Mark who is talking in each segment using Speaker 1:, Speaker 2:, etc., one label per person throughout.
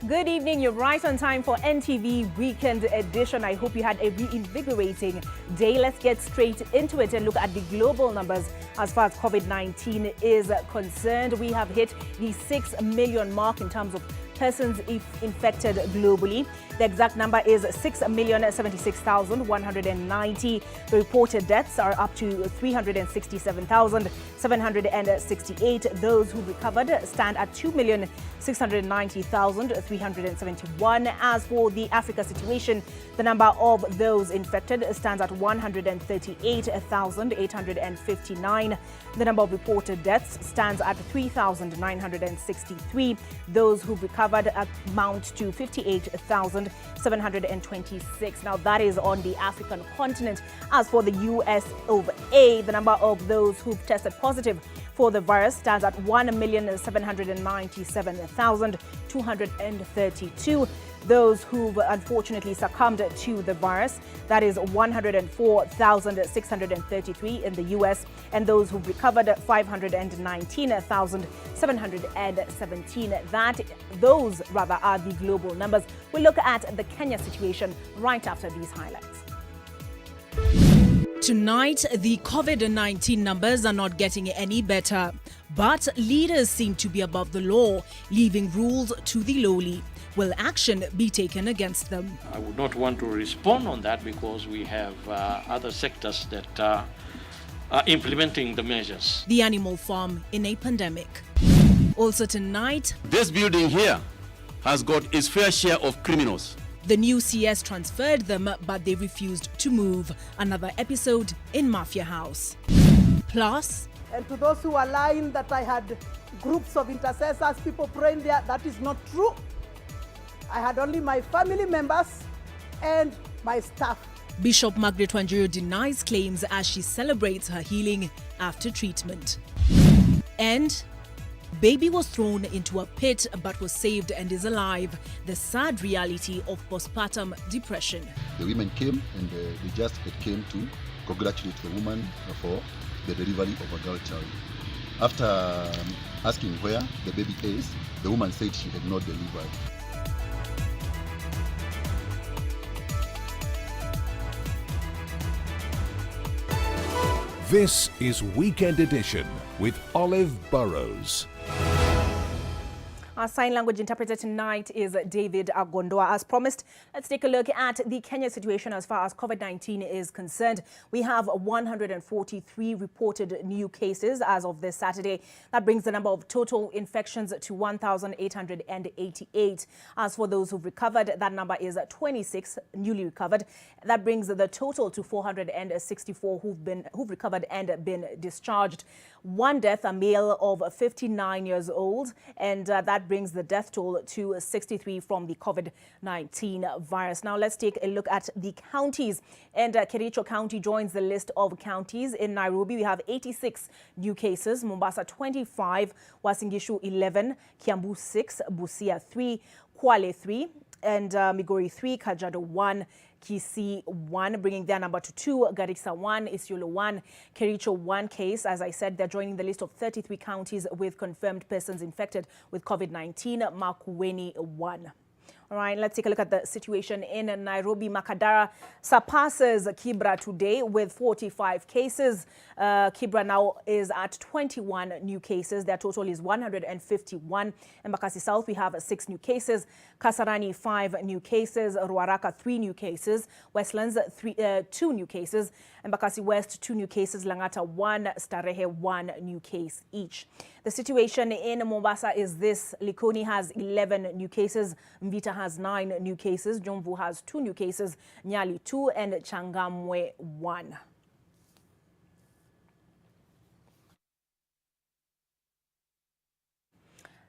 Speaker 1: Good evening. You're right on time for NTV Weekend Edition. I hope you had a reinvigorating day. Let's get straight into it and look at the global numbers as far as COVID-19 is concerned. We have hit the 6 million mark in terms of persons infected globally. The exact number is 6,076,190. The reported deaths are up to 367,768. Those who recovered stand at 2,690,371. As for the Africa situation, the number of those infected stands at 138,859. The number of reported deaths stands at 3,963. Those who recovered amount to 58,726. Now that is on the African continent. As for the US of A, the number of those who've tested positive for the virus stands at 1,797,232. Those who've unfortunately succumbed to the virus, that is 104,633 in the US, and those who've recovered 519,717. Those are the global numbers. We'll look at the Kenya situation right after these highlights.
Speaker 2: Tonight, the COVID-19 numbers are not getting any better, but leaders seem to be above the law, leaving rules to the lowly. Will action be taken against them?
Speaker 3: I would not want to respond on that because we have other sectors that are implementing the measures.
Speaker 2: The animal farm in a pandemic. Also tonight,
Speaker 4: this building here has got its fair share of criminals.
Speaker 2: The new CS transferred them, but they refused to move. Another episode in Mafia House. Plus,
Speaker 5: and to those who are lying that I had groups of intercessors, people praying there, that is not true. I had only my family members and my staff.
Speaker 2: Bishop Margaret Wanjiru denies claims as she celebrates her healing after treatment. And baby was thrown into a pit but was saved and is alive. The sad reality of postpartum depression.
Speaker 6: The women came and the just came to congratulate the woman for the delivery of a girl child. After asking where the baby is, the woman said she had not delivered.
Speaker 7: This is Weekend Edition with Olive Burrows.
Speaker 1: Our sign language interpreter tonight is David Agondoa. As promised, let's take a look at the Kenya situation as far as COVID-19 is concerned. We have 143 reported new cases as of this Saturday. That brings the number of total infections to 1,888. As for those who've recovered, that number is 26 newly recovered. That brings the total to 464 who've recovered and been discharged. One death, a male of 59 years old, and that brings the death toll to 63 from the COVID-19 virus. Now let's take a look at the counties. And Kericho County joins the list of counties. In Nairobi, we have 86 new cases, Mombasa 25, Uasin Gishu 11, Kiambu 6, Busia 3, Kwale 3, and Migori 3, Kajiado 1, Kisii 1, bringing their number to 2, Garissa 1, Isiolo 1, Kericho 1 case. As I said, they're joining the list of 33 counties with confirmed persons infected with COVID-19, Makueni 1. All right, let's take a look at the situation in Nairobi. Makadara surpasses Kibra today with 45 cases. Kibra now is at 21 new cases. Their total is 151. In Embakasi South, we have 6 new cases. Kasarani, 5 new cases. Ruaraka, 3 new cases. Westlands, 2 new cases. Embakasi West, 2 new cases. Langata, 1. Starehe, 1 new case each. The situation in Mombasa is this. Likoni has 11 new cases. Mvita has 9 new cases. Jomvu has 2 new cases. Nyali 2 and Changamwe 1.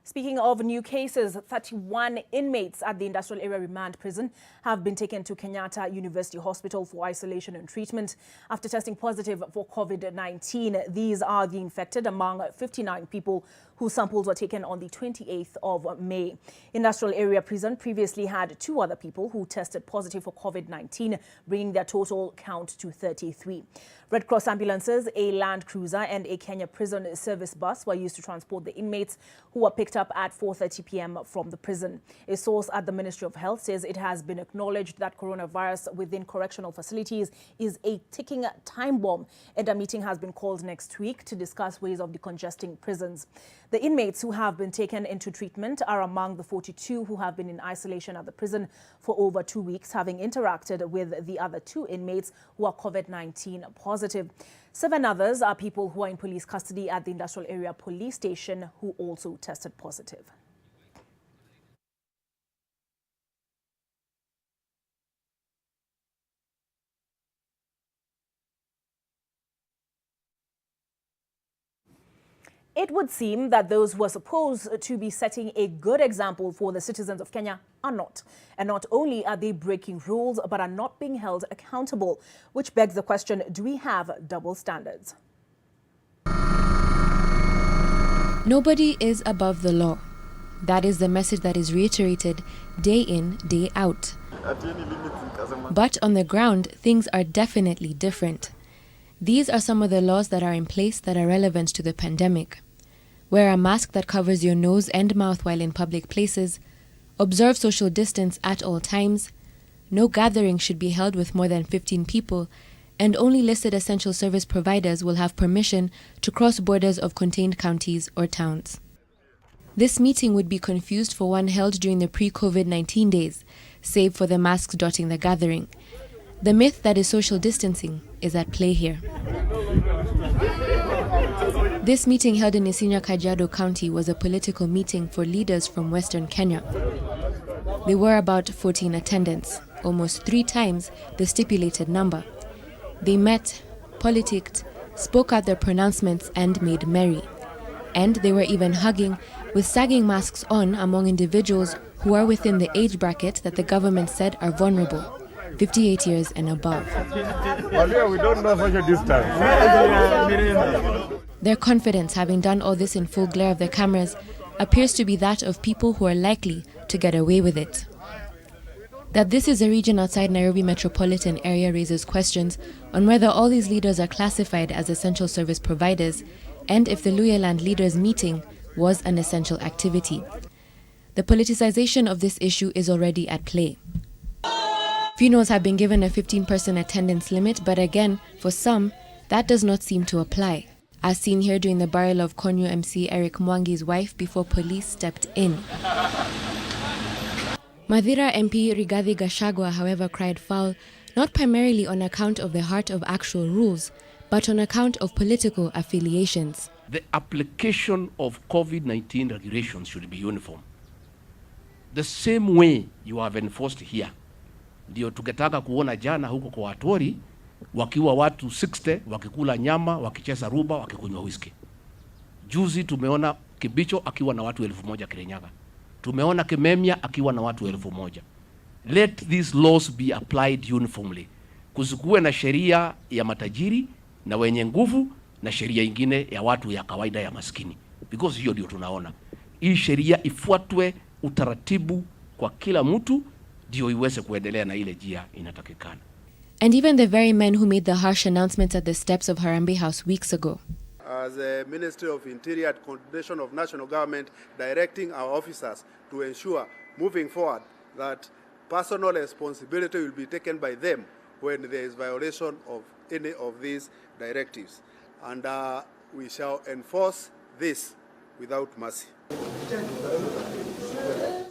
Speaker 1: Speaking of new cases, 31 inmates at the Industrial Area Remand Prison have been taken to Kenyatta University Hospital for isolation and treatment after testing positive for COVID-19. These are the infected among 59 people whose samples were taken on the 28th of May. Industrial Area Prison previously had 2 other people who tested positive for COVID-19, bringing their total count to 33. Red Cross ambulances, a Land Cruiser and a Kenya Prison service bus were used to transport the inmates who were picked up at 4:30 p.m. from the prison. A source at the Ministry of Health says it has been acknowledged that coronavirus within correctional facilities is a ticking time bomb, and a meeting has been called next week to discuss ways of decongesting prisons. The inmates who have been taken into treatment are among the 42 who have been in isolation at the prison for over 2 weeks, having interacted with the other 2 inmates who are COVID-19 positive. 7 others are people who are in police custody at the Industrial Area Police Station who also tested positive. It would seem that those who are supposed to be setting a good example for the citizens of Kenya are not. And not only are they breaking rules, but are not being held accountable, which begs the question, do we have double standards?
Speaker 8: Nobody is above the law. That is the message that is reiterated day in, day out. But on the ground, things are definitely different. These are some of the laws that are in place that are relevant to the pandemic. Wear a mask that covers your nose and mouth while in public places. Observe social distance at all times. No gathering should be held with more than 15 people, and only listed essential service providers will have permission to cross borders of contained counties or towns. This meeting would be confused for one held during the pre-COVID-19 days, save for the masks dotting the gathering. The myth that is social distancing is at play here. This meeting held in Isinya, Kajiado County was a political meeting for leaders from Western Kenya. There were about 14 attendants, almost 3 times the stipulated number. They met, politicked, spoke out their pronouncements and made merry. And they were even hugging, with sagging masks on among individuals who are within the age bracket that the government said are vulnerable. 58 years and above.
Speaker 9: We don't know social distance.
Speaker 8: Their confidence, having done all this in full glare of the cameras, appears to be that of people who are likely to get away with it. That this is a region outside Nairobi metropolitan area raises questions on whether all these leaders are classified as essential service providers and if the Luhyaland leaders meeting was an essential activity. The politicization of this issue is already at play. Funerals have been given a 15-person attendance limit, but again, for some, that does not seem to apply, as seen here during the burial of Konyo MC Eric Mwangi's wife before police stepped in. Mathira MP Rigathi Gachagua, however, cried foul, not primarily on account of the heart of actual rules, but on account of political affiliations.
Speaker 4: The application of COVID-19 regulations should be uniform. The same way you have enforced here. Ndio tukitaka kuona jana huko kwa Watori wakiwa watu 60 wakikula nyama, wakicheza ruba, wakikunywa whisky. Juzi tumeona Kibicho akiwa na watu 1000 Kirinyaga. Tumeona Kimemia akiwa na watu 1000. Let these laws be applied uniformly. Kusikuwe na sheria ya matajiri na wenye nguvu na sheria ingine ya watu ya kawaida ya maskini. Because hiyo ndio tunaona. Hii sheria ifuatwe utaratibu kwa kila mtu ndio iweze kuendelea na ile njia inatakikana.
Speaker 8: And even the very men who made the harsh announcements at the steps of Harambee House weeks ago.
Speaker 9: As a Ministry of Interior and Coordination of National Government, directing our officers to ensure, moving forward, that personal responsibility will be taken by them when there is violation of any of these directives. And we shall enforce this without mercy.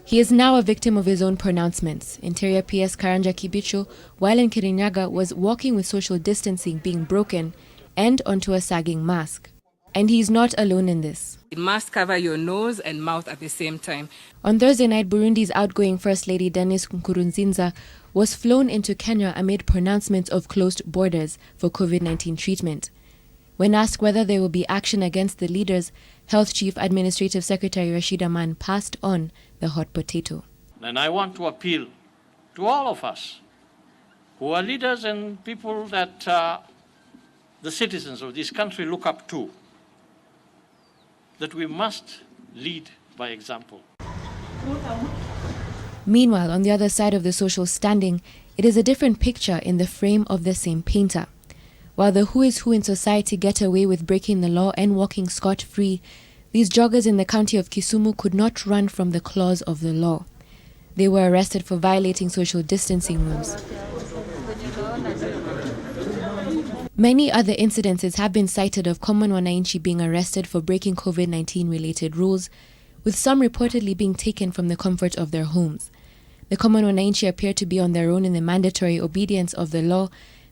Speaker 8: He is now a victim of his own pronouncements. Interior PS Karanja Kibicho, while in Kirinyaga, was walking with social distancing being broken and onto a sagging mask. And he is not alone in this.
Speaker 10: It must cover your nose and mouth at the same time.
Speaker 8: On Thursday night, Burundi's outgoing First Lady Denis Nkurunziza was flown into Kenya amid pronouncements of closed borders for COVID-19 treatment. When asked whether there will be action against the leaders, Health Chief Administrative Secretary Rashid Aman passed on the hot potato.
Speaker 3: And I want to appeal to all of us who are leaders and people that the citizens of this country look up to that we must lead by example.
Speaker 8: Meanwhile, on the other side of the social standing, it is a different picture in the frame of the same painter. While the who is who in society get away with breaking the law and walking scot-free, these joggers in the county of Kisumu could not run from the claws of the law. They were arrested for violating social distancing rules. Many other incidences have been cited of common wananchi being arrested for breaking COVID-19 related rules, with some reportedly being taken from the comfort of their homes. The common wananchi appear to be on their own in the mandatory obedience of the law,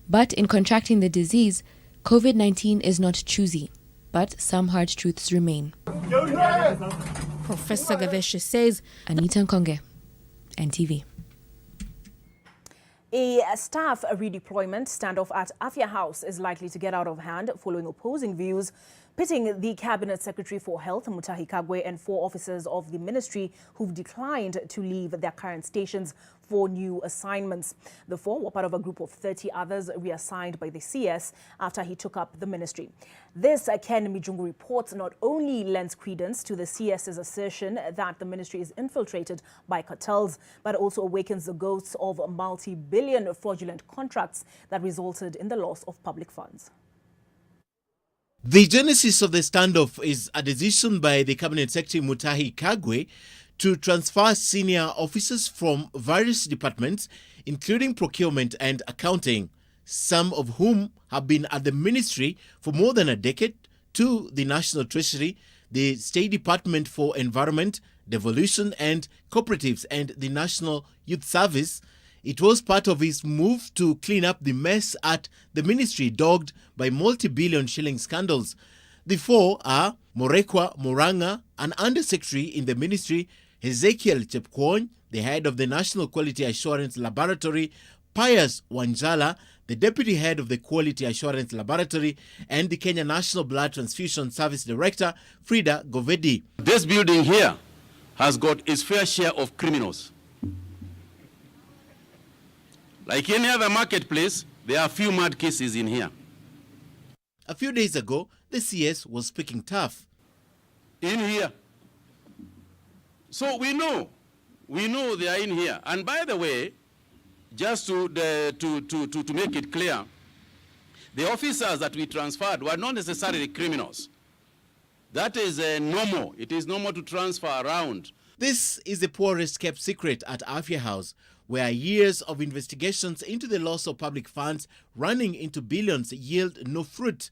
Speaker 8: but in contracting the disease, COVID-19 is not choosy. But some hard truths remain.
Speaker 2: Professor Gaveshi says.
Speaker 8: Anita Nkonge, NTV.
Speaker 1: A staff redeployment standoff at Afya House is likely to get out of hand following opposing views, pitting the Cabinet Secretary for Health, Mutahi Kagwe, and 4 officers of the ministry who've declined to leave their current stations for new assignments. The 4 were part of a group of 30 others reassigned by the CS after he took up the ministry. This, Ken Mijungu reports, not only lends credence to the CS's assertion that the ministry is infiltrated by cartels, but also awakens the ghosts of multi-billion fraudulent contracts that resulted in the loss of public funds.
Speaker 11: The genesis of the standoff is a decision by the Cabinet Secretary Mutahi Kagwe to transfer senior officers from various departments, including procurement and accounting, some of whom have been at the ministry for more than a decade, to the National Treasury, the State Department for Environment, Devolution and Cooperatives, and the National Youth Service. It was part of his move to clean up the mess at the ministry dogged by multi-billion shilling scandals. The 4 are Morekwa Moranga, an undersecretary in the ministry, Ezekiel Chepkwony, the head of the National Quality Assurance Laboratory, Pius Wanjala, the deputy head of the Quality Assurance Laboratory, and the Kenya National Blood Transfusion Service Director, Frida Govedi.
Speaker 12: This building here has got its fair share of criminals. Like any other marketplace, there are few mad cases in here.
Speaker 11: A few days ago, the CS was speaking tough.
Speaker 12: In here. So we know they are in here. And by the way, just to make it clear, the officers that we transferred were not necessarily criminals. That is normal. It is normal to transfer around.
Speaker 11: This is the poorest kept secret at Afya House, where years of investigations into the loss of public funds running into billions yield no fruit.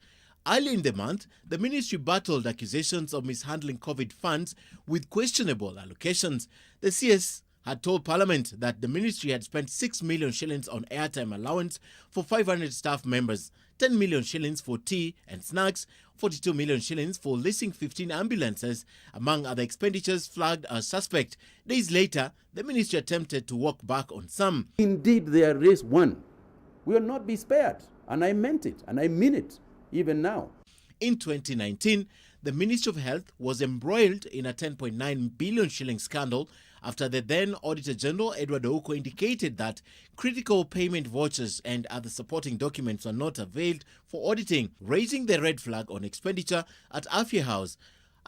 Speaker 11: Early in the month, the ministry battled accusations of mishandling COVID funds with questionable allocations. The CS had told Parliament that the ministry had spent 6 million shillings on airtime allowance for 500 staff members, 10 million shillings for tea and snacks, 42 million shillings for leasing 15 ambulances, among other expenditures flagged as suspect. Days later, the ministry attempted to walk back on some.
Speaker 12: Indeed, their race won. We will not be spared. And I meant it, and I mean it, even now.
Speaker 11: In 2019, the Ministry of Health was embroiled in a 10.9 billion shilling scandal after the then Auditor General Edward Ouko indicated that critical payment vouchers and other supporting documents were not availed for auditing, raising the red flag on expenditure at Afya House.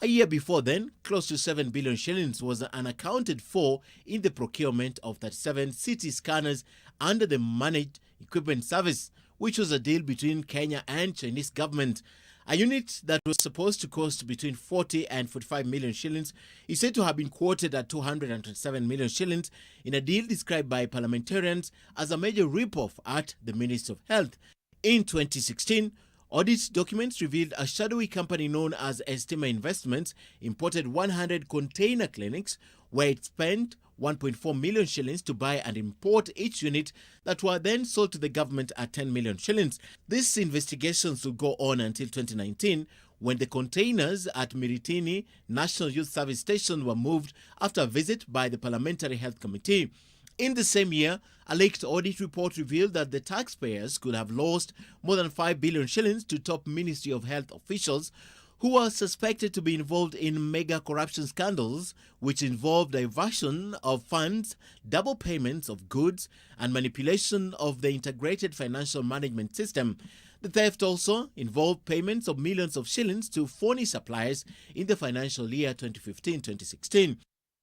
Speaker 11: A year before then, close to 7 billion shillings was unaccounted for in the procurement of 37 CT scanners under the Managed Equipment Service, which was a deal between Kenya and Chinese government. A unit that was supposed to cost between 40 and 45 million shillings is said to have been quoted at 227 million shillings in a deal described by parliamentarians as a major rip-off at the Ministry of Health. In 2016, audit documents revealed a shadowy company known as Estima Investments imported 100 container clinics where it spent 1.4 million shillings to buy and import each unit that were then sold to the government at 10 million shillings. These investigations will go on until 2019 when the containers at Miritini National Youth Service Station were moved after a visit by the Parliamentary Health Committee. In the same year, a leaked audit report revealed that the taxpayers could have lost more than 5 billion shillings to top Ministry of Health officials who are suspected to be involved in mega corruption scandals, which involve diversion of funds, double payments of goods, and manipulation of the integrated financial management system. The theft also involved payments of millions of shillings to phony suppliers in the financial year 2015-2016.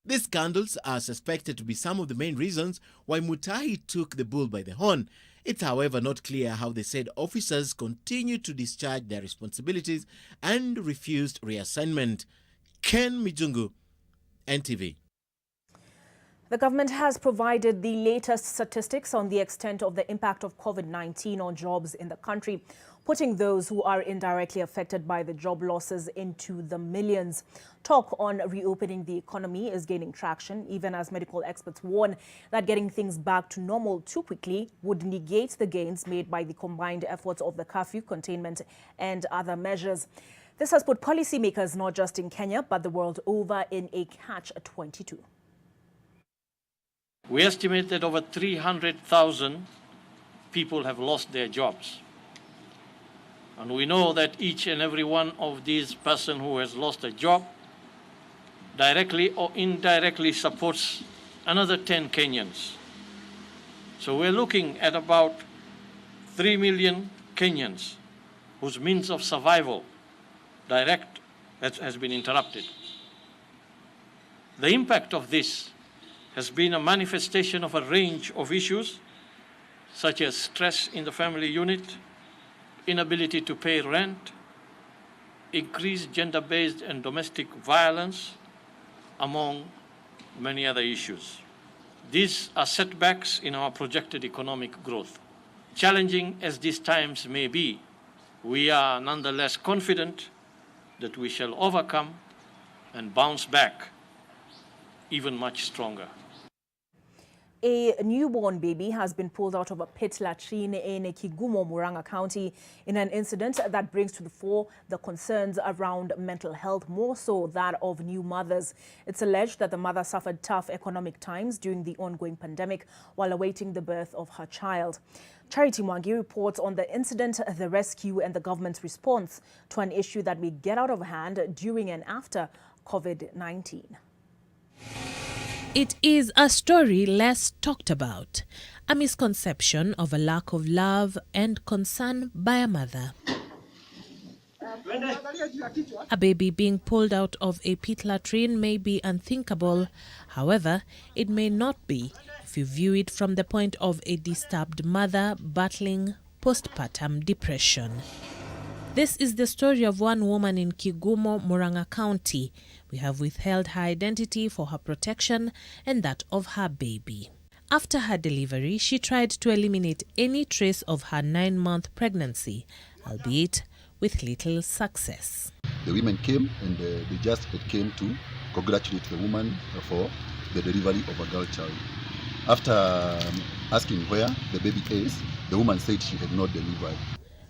Speaker 11: These scandals are suspected to be some of the main reasons why Mutahi took the bull by the horn. It's however not clear how the said officers continued to discharge their responsibilities and refused reassignment. Ken Mijungu, NTV.
Speaker 1: The government has provided the latest statistics on the extent of the impact of COVID-19 on jobs in the country, putting those who are indirectly affected by the job losses into the millions. Talk on reopening the economy is gaining traction, even as medical experts warn that getting things back to normal too quickly would negate the gains made by the combined efforts of the curfew, containment and other measures. This has put policymakers not just in Kenya but the world over in a catch-22.
Speaker 3: We estimate that over 300,000 people have lost their jobs. And we know that each and every one of these persons who has lost a job directly or indirectly supports another 10 Kenyans. So we're looking at about 3 million Kenyans whose means of survival direct has been interrupted. The impact of this has been a manifestation of a range of issues such as stress in the family unit, inability to pay rent, increased gender-based and domestic violence, among many other issues. These are setbacks in our projected economic growth. Challenging as these times may be, we are nonetheless confident that we shall overcome and bounce back even much stronger.
Speaker 1: A newborn baby has been pulled out of a pit latrine in Kigumo, Murang'a County in an incident that brings to the fore the concerns around mental health, more so that of new mothers. It's alleged that the mother suffered tough economic times during the ongoing pandemic while awaiting the birth of her child. Charity Wanjiru reports on the incident, the rescue and the government's response to an issue that may get out of hand during and after COVID-19.
Speaker 2: It is a story less talked about, a misconception of a lack of love and concern by a mother. A baby being pulled out of a pit latrine may be unthinkable. However, it may not be if you view it from the point of a disturbed mother battling postpartum depression. This is the story of one woman in Kigumo, Murang'a County. We have withheld her identity for her protection and that of her baby. After her delivery, she tried to eliminate any trace of her 9-month pregnancy, albeit with little success.
Speaker 6: The women came and the disparities came to congratulate the woman for the delivery of a girl child. After asking where the baby is, the woman said she had not delivered.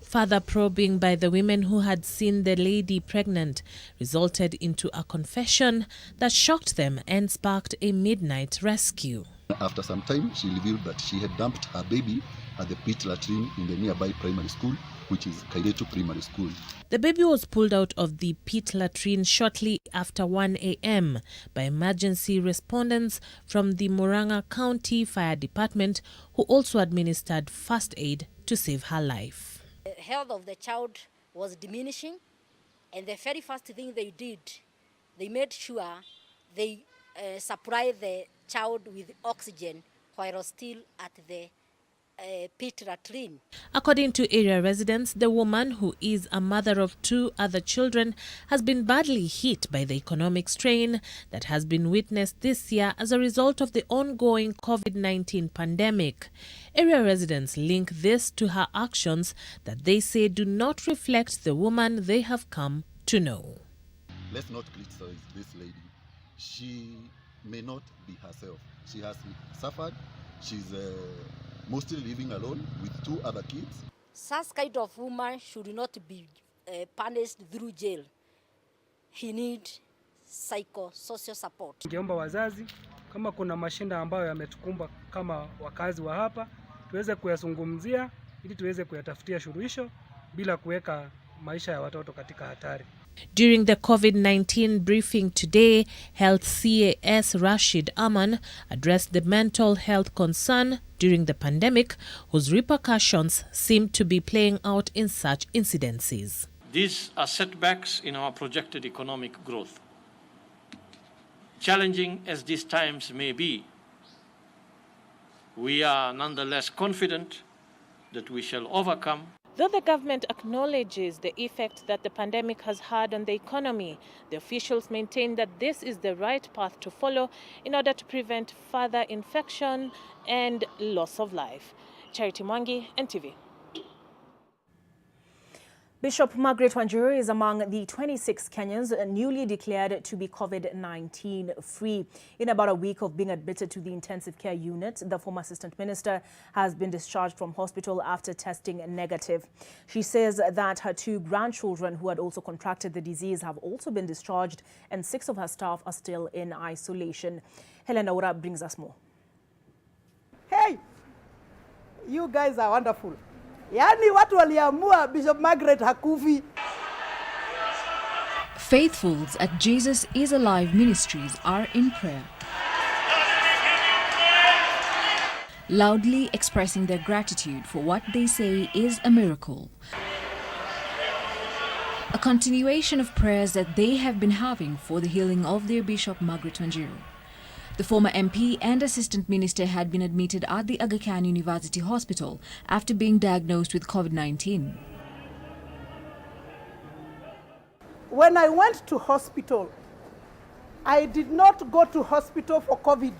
Speaker 2: Further probing by the women who had seen the lady pregnant resulted into a confession that shocked them and sparked a midnight rescue.
Speaker 6: After some time, she revealed that she had dumped her baby at the pit latrine in the nearby primary school, which is Kairetu Primary School.
Speaker 2: The baby was pulled out of the pit latrine shortly after 1 a.m. by emergency respondents from the Murang'a County Fire Department, who also administered first aid to save her life.
Speaker 13: The health of the child was diminishing, and the very first thing they did, they made sure they supplied the child with oxygen while still at the pit latrine.
Speaker 2: According to area residents, the woman, who is a mother of 2 other children, has been badly hit by the economic strain that has been witnessed this year as a result of the ongoing COVID-19 pandemic. Area residents link this to her actions that they say do not reflect the woman they have come to know.
Speaker 6: Let's not criticize this lady. She may not be herself. She has suffered. She's mostly living alone with 2 other kids.
Speaker 13: Such kind of woman should not be punished through jail. He needs psychosocial support.
Speaker 14: Ningeomba wazazi, kama kuna mashinda ambayo yametukumba kama wakazi wa hapa, tuweze kuyazungumzia ili tuweze kuyatafutia suluhisho bila kuweka maisha ya watoto katika hatari.
Speaker 2: During the COVID-19 briefing today, Health CAS Rashid Aman addressed the mental health concern during the pandemic, whose repercussions seem to be playing out in such incidences.
Speaker 3: These are setbacks in our projected economic growth. Challenging as these times may be, we are nonetheless confident that we shall overcome.
Speaker 2: Though the government acknowledges the effect that the pandemic has had on the economy, the officials maintain that this is the right path to follow in order to prevent further infection and loss of life. Charity Mwangi, NTV.
Speaker 1: Bishop Margaret Wanjiru is among the 26 Kenyans newly declared to be COVID-19 free. In about a week of being admitted to the intensive care unit, the former assistant minister has been discharged from hospital after testing negative. She says that her 2 grandchildren who had also contracted the disease have also been discharged, and 6 of her staff are still in isolation. Helen Aura brings us more.
Speaker 5: Hey, you guys are wonderful. Yani watu waliamua Bishop Margaret hakufi.
Speaker 15: Faithfuls at Jesus is Alive Ministries are in prayer, loudly expressing their gratitude for what they say is a miracle. A continuation of prayers that they have been having for the healing of their Bishop Margaret Wanjiru. The former MP and Assistant Minister had been admitted at the Aga Khan University Hospital after being diagnosed with COVID-19.
Speaker 5: When I went to hospital, I did not go to hospital for COVID.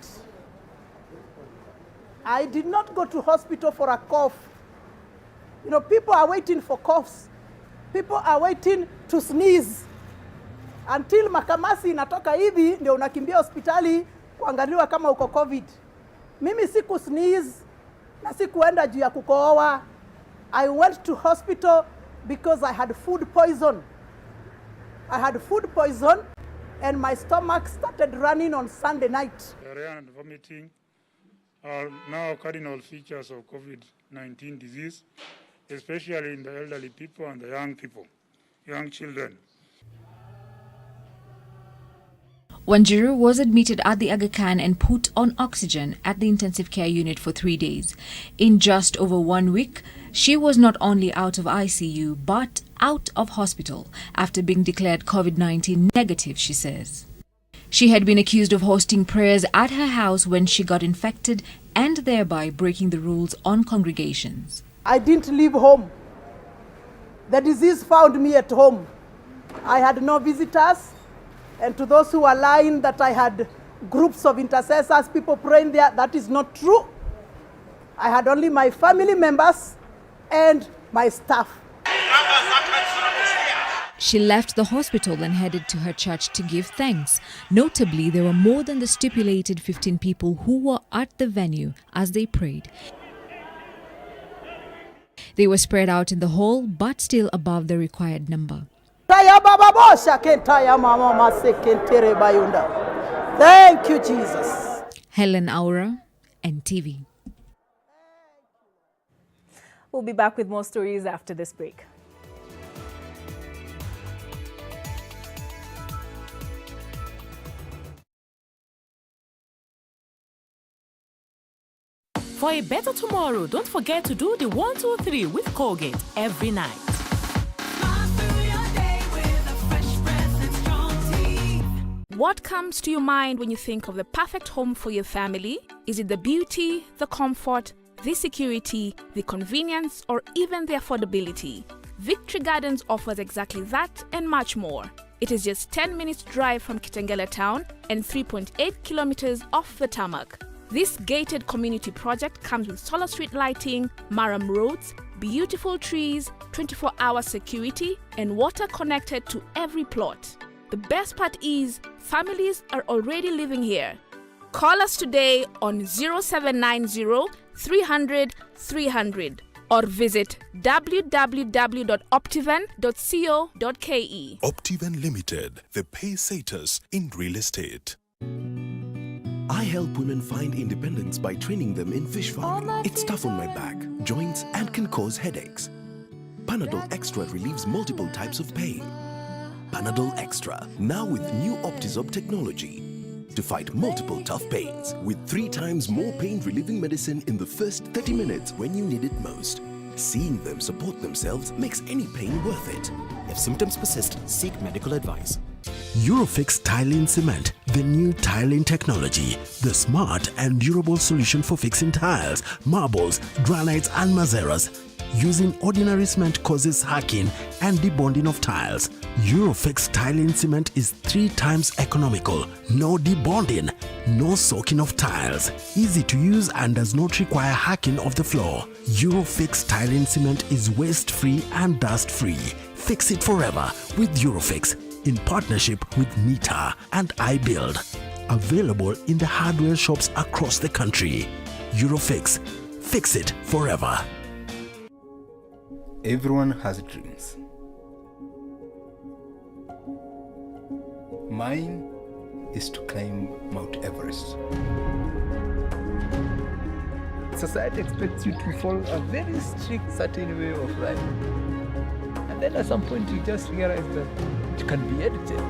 Speaker 5: I did not go to hospital for a cough. You know, people are waiting for coughs. People are waiting to sneeze. Until makamasi inatoka hivi, ndio unakimbia hospitali kuangaliwa kama uko COVID. Mimi siku sneeze na sikuenda juu ya kukohoa. I went to hospital because I had food poison. I had food poison and my stomach started running on Sunday night.
Speaker 16: Diarrhea and vomiting are now cardinal features of COVID-19 disease, especially in the elderly people and the young children.
Speaker 15: Wanjiru was admitted at the Aga Khan and put on oxygen at the intensive care unit for 3 days. In just over 1 week, she was not only out of ICU but out of hospital after being declared COVID-19 negative, she says. She had been accused of hosting prayers at her house when she got infected and thereby breaking the rules on congregations.
Speaker 5: I didn't leave home. The disease found me at home. I had no visitors. And to those who are lying that I had groups of intercessors, people praying there, that is not true. I had only my family members and my staff.
Speaker 15: She left the hospital and headed to her church to give thanks. Notably, there were more than the stipulated 15 people who were at the venue as they prayed. They were spread out in the hall, but still above the required number.
Speaker 5: Thank you, Jesus.
Speaker 15: Helen Aura, NTV.
Speaker 1: We'll be back with more stories after this break.
Speaker 17: For a better tomorrow, don't forget to do the 1, 2, 3 with Colgate every night. What comes to your mind when you think of the perfect home for your family? Is it the beauty, the comfort, the security, the convenience, or even the affordability? Victory Gardens offers exactly that and much more. It is just 10 minutes drive from Kitengela town and 3.8 kilometers off the tarmac. This gated community project comes with solar street lighting, Maram roads, beautiful trees, 24-hour security, and water connected to every plot. The best part is, families are already living here. Call us today on 0790 300 300 or visit www.optiven.co.ke.
Speaker 7: Optiven Limited, the pay-saters in real estate.
Speaker 18: I help women find independence by training them in fish farming. It's tough on my back, joints, and can cause headaches. Panadol Extra relieves multiple types of pain. Panadol Extra, now with new Optizorb technology to fight multiple tough pains with 3 times more pain-relieving medicine in the first 30 minutes when you need it most. Seeing them support themselves makes any pain worth it.
Speaker 19: If symptoms persist, seek medical advice.
Speaker 20: Eurofix Tiling Cement, the new tiling technology, the smart and durable solution for fixing tiles, marbles, granites and mazzeras. Using ordinary cement causes hacking and debonding of tiles. Eurofix Tiling Cement is 3 times economical, no debonding, no soaking of tiles, easy to use and does not require hacking of the floor. Eurofix Tiling Cement is waste-free and dust-free. Fix it forever with Eurofix in partnership with Nita and iBuild. Available in the hardware shops across the country. Eurofix. Fix it forever.
Speaker 21: Everyone has dreams. Mine is to climb Mount Everest. Society expects you to follow a very strict certain way of life. And then at some point you just realize that it can be edited.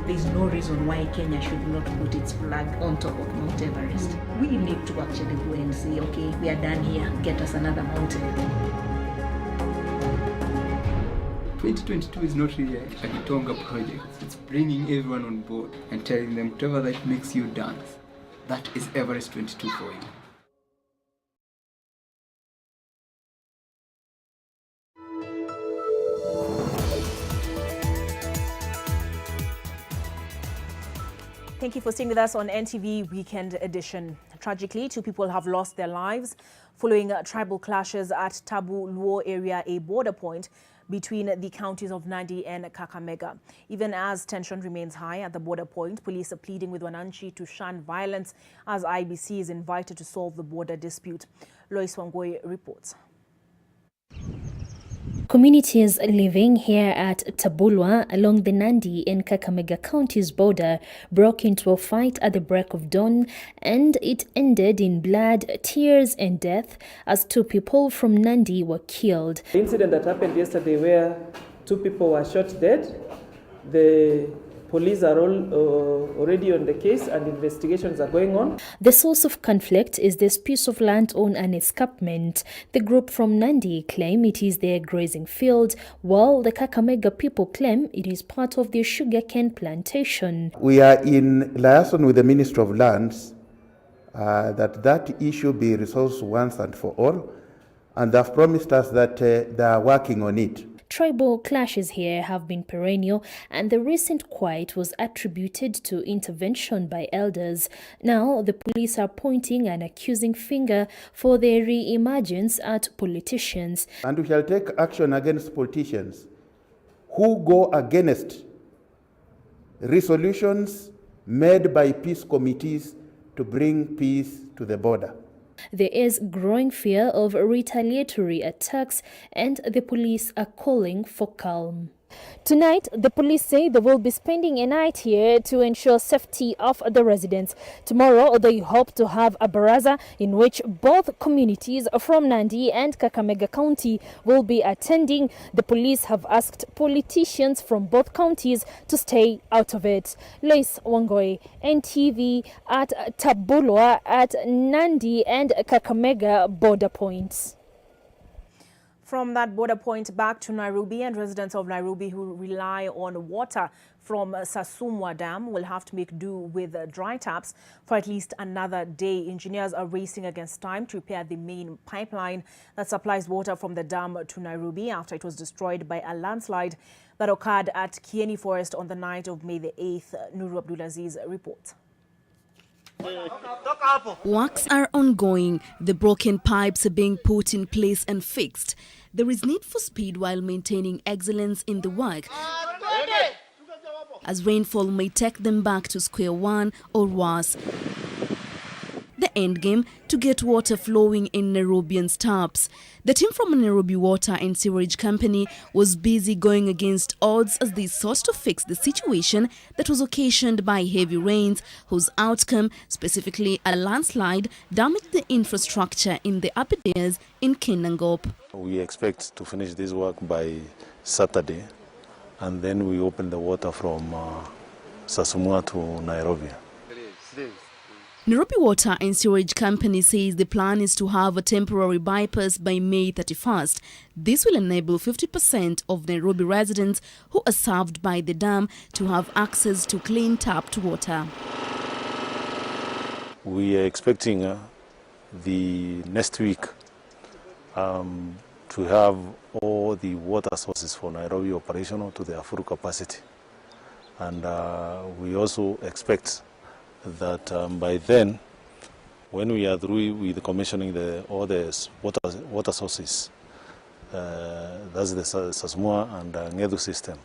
Speaker 22: There's no reason why Kenya should not put its flag on top of Mount Everest. We need to actually go and say, okay, we are done here, get us another mountain.
Speaker 21: 2022 is not really a Gitonga project. It's bringing everyone on board and telling them whatever that makes you dance, that is Everest 22 for you.
Speaker 1: Thank you for staying with us on NTV Weekend Edition. Tragically, 2 people have lost their lives following tribal clashes at Tabu Luo area, a border point between the counties of Nandi and Kakamega. Even as tension remains high at the border point, police are pleading with Wananchi to shun violence as IBC is invited to solve the border dispute. Lois Wangoi reports.
Speaker 23: Communities living here at Tabulwa along the Nandi and Kakamega counties border broke into a fight at the break of dawn, and it ended in blood, tears and death as 2 people from Nandi were killed.
Speaker 24: The incident that happened yesterday where 2 people were shot dead, the police are all already on the case and investigations are going on.
Speaker 23: The source of conflict is this piece of land on an escarpment. The group from Nandi claim it is their grazing field, while the Kakamega people claim it is part of their sugarcane plantation.
Speaker 25: We are in liaison with the Ministry of Lands that issue be resolved once and for all, and they've promised us that they are working on it.
Speaker 23: Tribal clashes here have been perennial, and the recent quiet was attributed to intervention by elders. Now, the police are pointing an accusing finger for their re-emergence at politicians.
Speaker 25: And we shall take action against politicians who go against resolutions made by peace committees to bring peace to the border.
Speaker 23: There is growing fear of retaliatory attacks, and the police are calling for calm. Tonight, the police say they will be spending a night here to ensure safety of the residents. Tomorrow, they hope to have a baraza in which both communities from Nandi and Kakamega County will be attending. The police have asked politicians from both counties to stay out of it. Lois Wangoi, NTV at Tabulwa at Nandi and Kakamega border points.
Speaker 1: From that border point back to Nairobi, and residents of Nairobi who rely on water from Sasumwa Dam will have to make do with dry taps for at least another day. Engineers are racing against time to repair the main pipeline that supplies water from the dam to Nairobi after it was destroyed by a landslide that occurred at Kieni Forest on the night of May the 8th. Nuru Abdulaziz reports.
Speaker 26: Works are ongoing. The broken pipes are being put in place and fixed. There is need for speed while maintaining excellence in the work, as rainfall may take them back to square one or worse. The end game to get water flowing in Nairobians' taps. The team from Nairobi Water and Sewerage Company was busy going against odds as they sought to fix the situation that was occasioned by heavy rains, whose outcome, specifically a landslide, damaged the infrastructure in the Apidares in Kinangop.
Speaker 27: We expect to finish this work by
Speaker 4: Saturday, and then we opened the water from Sasumua to Nairobi.
Speaker 26: Nairobi Water and Sewerage Company says the plan is to have a temporary bypass by May 31st. This will enable 50% of Nairobi residents who are served by the dam to have access to clean tapped water.
Speaker 4: We are expecting the next week to have all the water sources for Nairobi operational to their full capacity. And we also expect that by then, when we are through with commissioning all the water sources, that's the Sasumua and Ngedu system,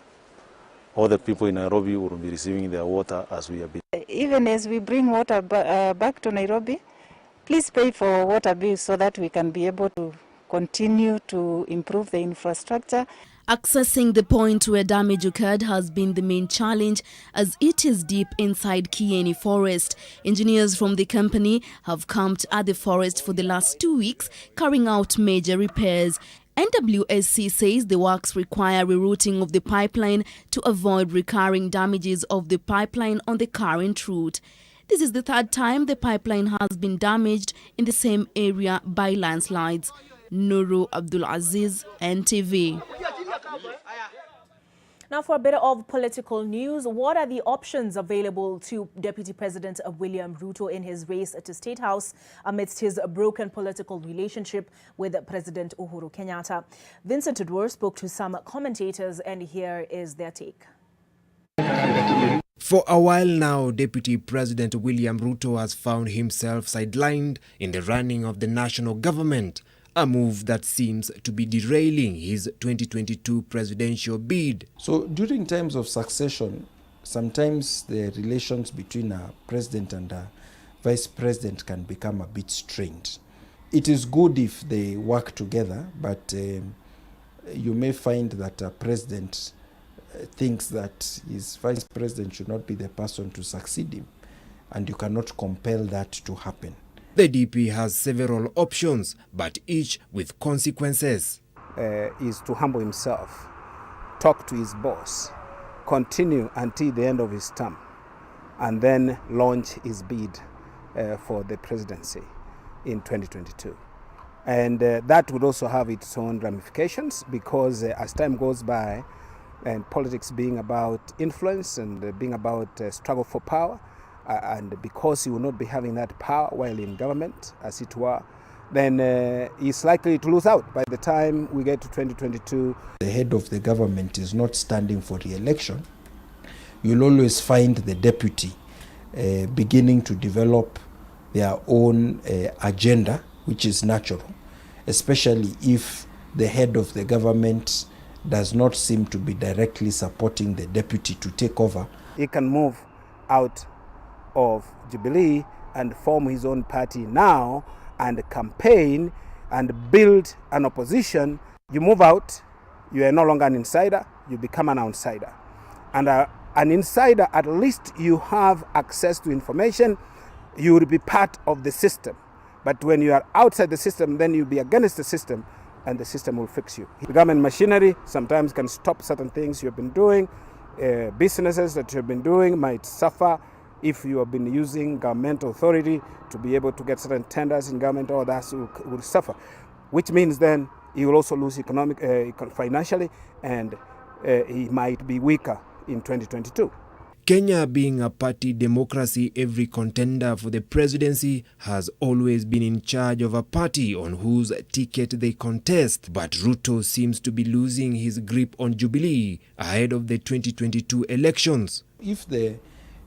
Speaker 4: all the people in Nairobi will be receiving their water as we have been.
Speaker 8: Even as we bring water back to Nairobi, please pay for water bills so that we can be able to continue to improve the infrastructure.
Speaker 26: Accessing the point where damage occurred has been the main challenge as it is deep inside Kieni Forest. Engineers from the company have camped at the forest for the last 2 weeks carrying out major repairs. NWSC says the works require rerouting of the pipeline to avoid recurring damages of the pipeline on the current route. This is the third time the pipeline has been damaged in the same area by landslides. Nuru Abdulaziz, NTV.
Speaker 1: Now for a bit of political news, what are the options available to Deputy President William Ruto in his race to State House amidst his broken political relationship with President Uhuru Kenyatta? Vincent Odwor spoke to some commentators and here is their take.
Speaker 9: For a while now, Deputy President William Ruto has found himself sidelined in the running of the national government, a move that seems to be derailing his 2022 presidential bid.
Speaker 10: So during times of succession, sometimes the relations between a president and a vice president can become a bit strained. It is good if they work together, but you may find that a president thinks that his vice president should not be the person to succeed him, and you cannot compel that to happen.
Speaker 9: The DP has several options, but each with consequences.
Speaker 11: Is to humble himself, talk to his boss, continue until the end of his term, and then launch his bid for the presidency in 2022. And that would also have its own ramifications because as time goes by, and politics being about influence and being about struggle for power, and because he will not be having that power while in government, as it were, then he's likely to lose out by the time we get to 2022.
Speaker 10: The head of the government is not standing for re-election. You'll always find the deputy beginning to develop their own agenda, which is natural, especially if the head of the government does not seem to be directly supporting the deputy to take over.
Speaker 11: He can move out of Jubilee and form his own party now and campaign and build an opposition. You move out, you are no longer an insider, you become an outsider. And an insider, at least you have access to information, you will be part of the system. But when you are outside the system, then you'll be against the system and the system will fix you. The government machinery sometimes can stop certain things you have been doing. Businesses that you have been doing might suffer if you have been using government authority to be able to get certain tenders in government, all that will suffer, which means then he will also lose financially, and he might be weaker in 2022.
Speaker 9: Kenya being a party democracy, every contender for the presidency has always been in charge of a party on whose ticket they contest. But Ruto seems to be losing his grip on Jubilee ahead of the 2022 elections.
Speaker 10: If the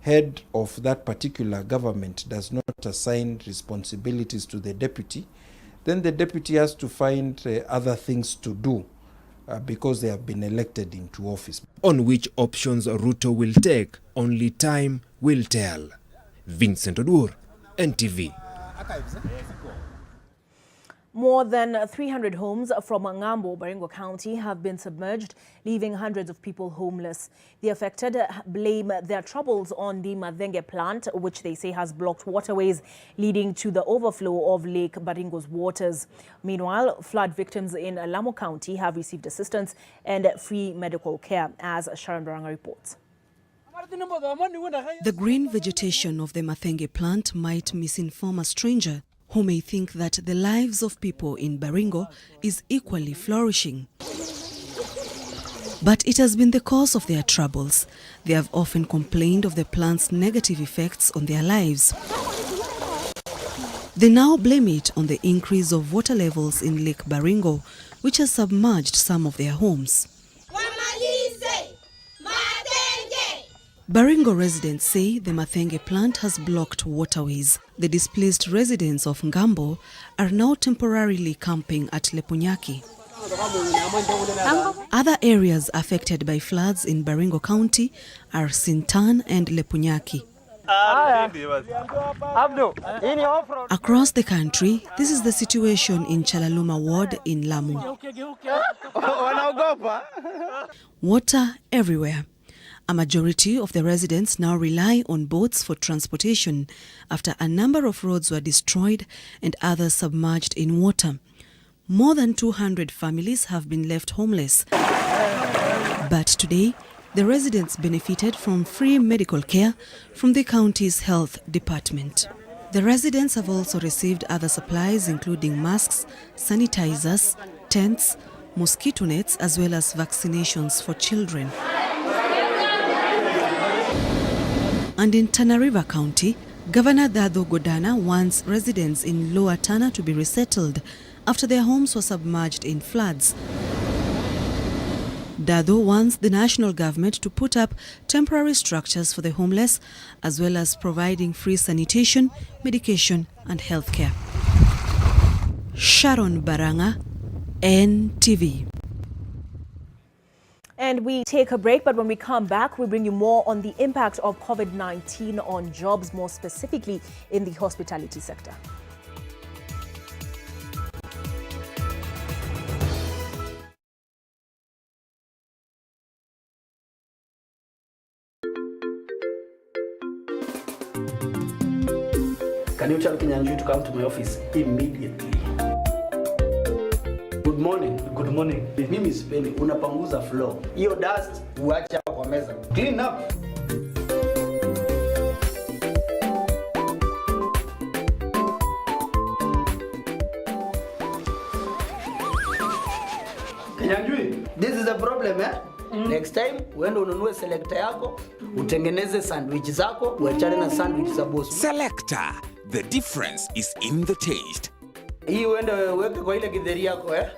Speaker 10: head of that particular government does not assign responsibilities to the deputy, then the deputy has to find other things to do because they have been elected into office.
Speaker 9: On which options Ruto will take, only time will tell. Vincent Odwor, NTV.
Speaker 1: More than 300 homes from Ngambo, Baringo County have been submerged, leaving hundreds of people homeless. The affected blame their troubles on the Mathenge plant, which they say has blocked waterways, leading to the overflow of Lake Baringo's waters. Meanwhile, flood victims in Lamu County have received assistance and free medical care, as Sharon Baranga reports.
Speaker 2: The green vegetation of the Mathenge plant might misinform a stranger who may think that the lives of people in Baringo is equally flourishing. But it has been the cause of their troubles. They have often complained of the plant's negative effects on their lives. They now blame it on the increase of water levels in Lake Baringo, which has submerged some of their homes. Baringo residents say the Mathenge plant has blocked waterways. The displaced residents of Ngambo are now temporarily camping at Lepunyaki. Other areas affected by floods in Baringo County are Sintan and Lepunyaki. Across the country, this is the situation in Chalaluma ward in Lamu. Water everywhere. A majority of the residents now rely on boats for transportation after a number of roads were destroyed and others submerged in water. More than 200 families have been left homeless. But today, the residents benefited from free medical care from the county's health department. The residents have also received other supplies including masks, sanitizers, tents, mosquito nets, as well as vaccinations for children. And in Tana River County, Governor Dado Godana wants residents in Lower Tana to be resettled after their homes were submerged in floods. Dado wants the national government to put up temporary structures for the homeless, as well as providing free sanitation, medication and healthcare. Sharon Baranga, NTV.
Speaker 1: And we take a break, but when we come back, we bring you more on the impact of COVID-19 on jobs, more specifically in the hospitality sector.
Speaker 3: Can you tell Kinyanju to come to my office immediately? Good morning. Good morning. Mimi sipendi unapanguza floor. Hiyo dust uacha kwa meza. Clean up. Kinyanju, this is a problem, eh? Next time uende ununue selector yako, utengeneze sandwich zako, uachane na sandwich za boss.
Speaker 6: Selector. The difference is in the taste.
Speaker 3: Hii uende weke kwa ile githeri yako, eh?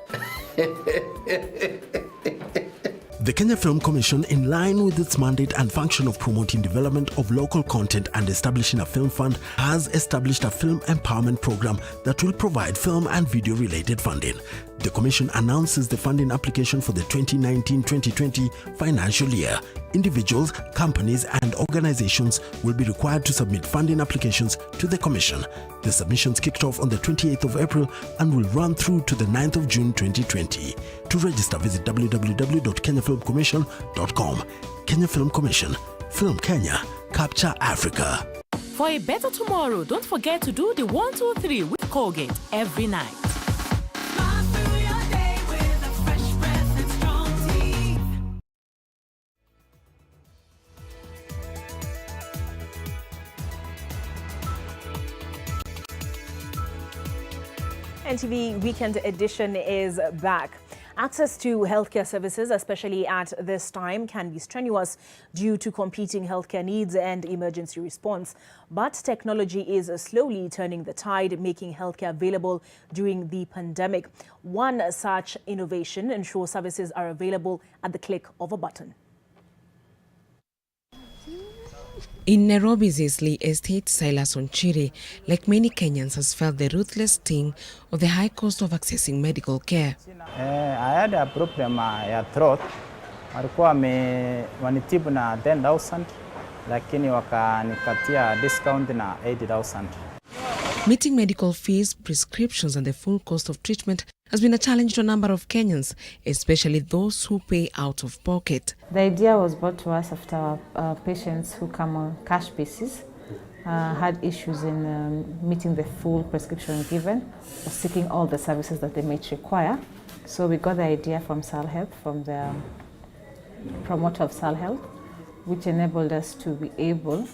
Speaker 20: The Kenya Film Commission, in line with its mandate and function of promoting development of local content and establishing a film fund, has established a film empowerment program that will provide film and video-related funding. The Commission announces the funding application for the 2019-2020 financial year. Individuals, companies and organizations will be required to submit funding applications to the Commission. The submissions kicked off on the 28th of April and will run through to the 9th of June 2020. To register, visit www.kenyafilmcommission.com. Kenya Film Commission. Film Kenya. Capture Africa.
Speaker 12: For a better tomorrow, don't forget to do the 1, 2, 3 with Colgate every night.
Speaker 1: NTV Weekend Edition is back. Access to healthcare services, especially at this time, can be strenuous due to competing healthcare needs and emergency response. But technology is slowly turning the tide, making healthcare available during the pandemic. One such innovation ensures services are available at the click of a button.
Speaker 13: In Nairobi's Eastleigh Estate, Silas Wanjiru, like many Kenyans, has felt the ruthless sting of the high cost of accessing medical care.
Speaker 14: I had a problem ya throat. Walikuwa wanitibu na 10,000 lakini wakanikatia discount na 8,000.
Speaker 13: Meeting medical fees, prescriptions and the full cost of treatment has been a challenge to a number of Kenyans, especially those who pay out of pocket.
Speaker 5: The idea was brought to us after our patients who come on cash basis had issues in meeting the full prescription given or seeking all the services that they might require. So we got the idea from Sal Health, from the promoter of Sal Health, which enabled us to be able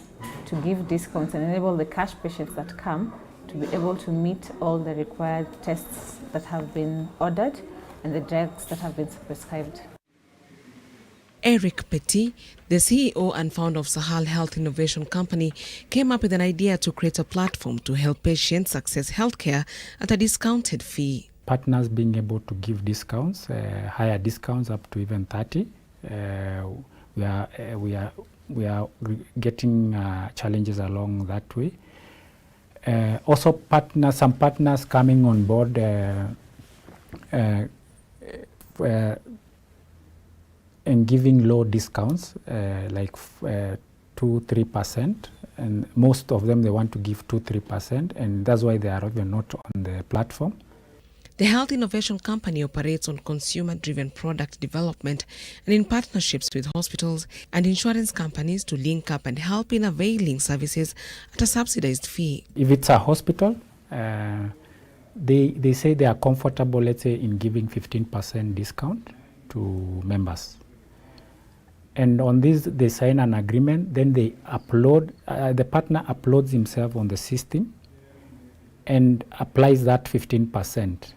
Speaker 5: to give discounts and enable the cash patients that come to be able to meet all the required tests that have been ordered and the drugs that have been prescribed.
Speaker 13: Eric Petit, the CEO and founder of Sahal Health Innovation Company, came up with an idea to create a platform to help patients access healthcare at a discounted fee.
Speaker 7: Partners being able to give discounts, higher discounts up to even 30. We are getting challenges along that way. Also, some partners coming on board and giving low discounts, like 2-3%, and most of them they want to give 2-3%, and that's why they are even not on the platform.
Speaker 13: The Health Innovation Company operates on consumer-driven product development and in partnerships with hospitals and insurance companies to link up and help in availing services at a subsidized fee.
Speaker 7: If it's a hospital, they say they are comfortable, let's say, in giving 15% discount to members. And on this, they sign an agreement, then they upload, the partner uploads himself on the system and applies that 15%.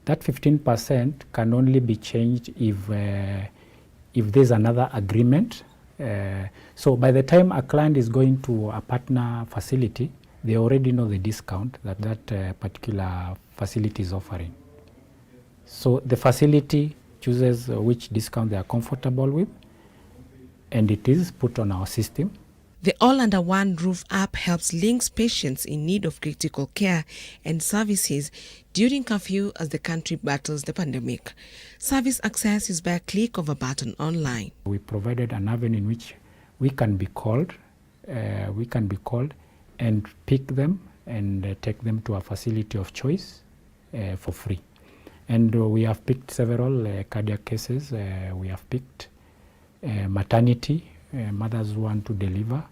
Speaker 7: That 15% can only be changed if there's another agreement. So by the time a client is going to a partner facility, they already know the discount that particular facility is offering. So the facility chooses which discount they are comfortable with, and it is put on our system.
Speaker 13: The All Under One Roof app helps links patients in need of critical care and services during curfew as the country battles the pandemic. Service access is by a click of a button online.
Speaker 7: We provided an avenue in which we can be called and pick them and take them to a facility of choice for free. And we have picked several cardiac cases. We have picked maternity, mothers who want to deliver,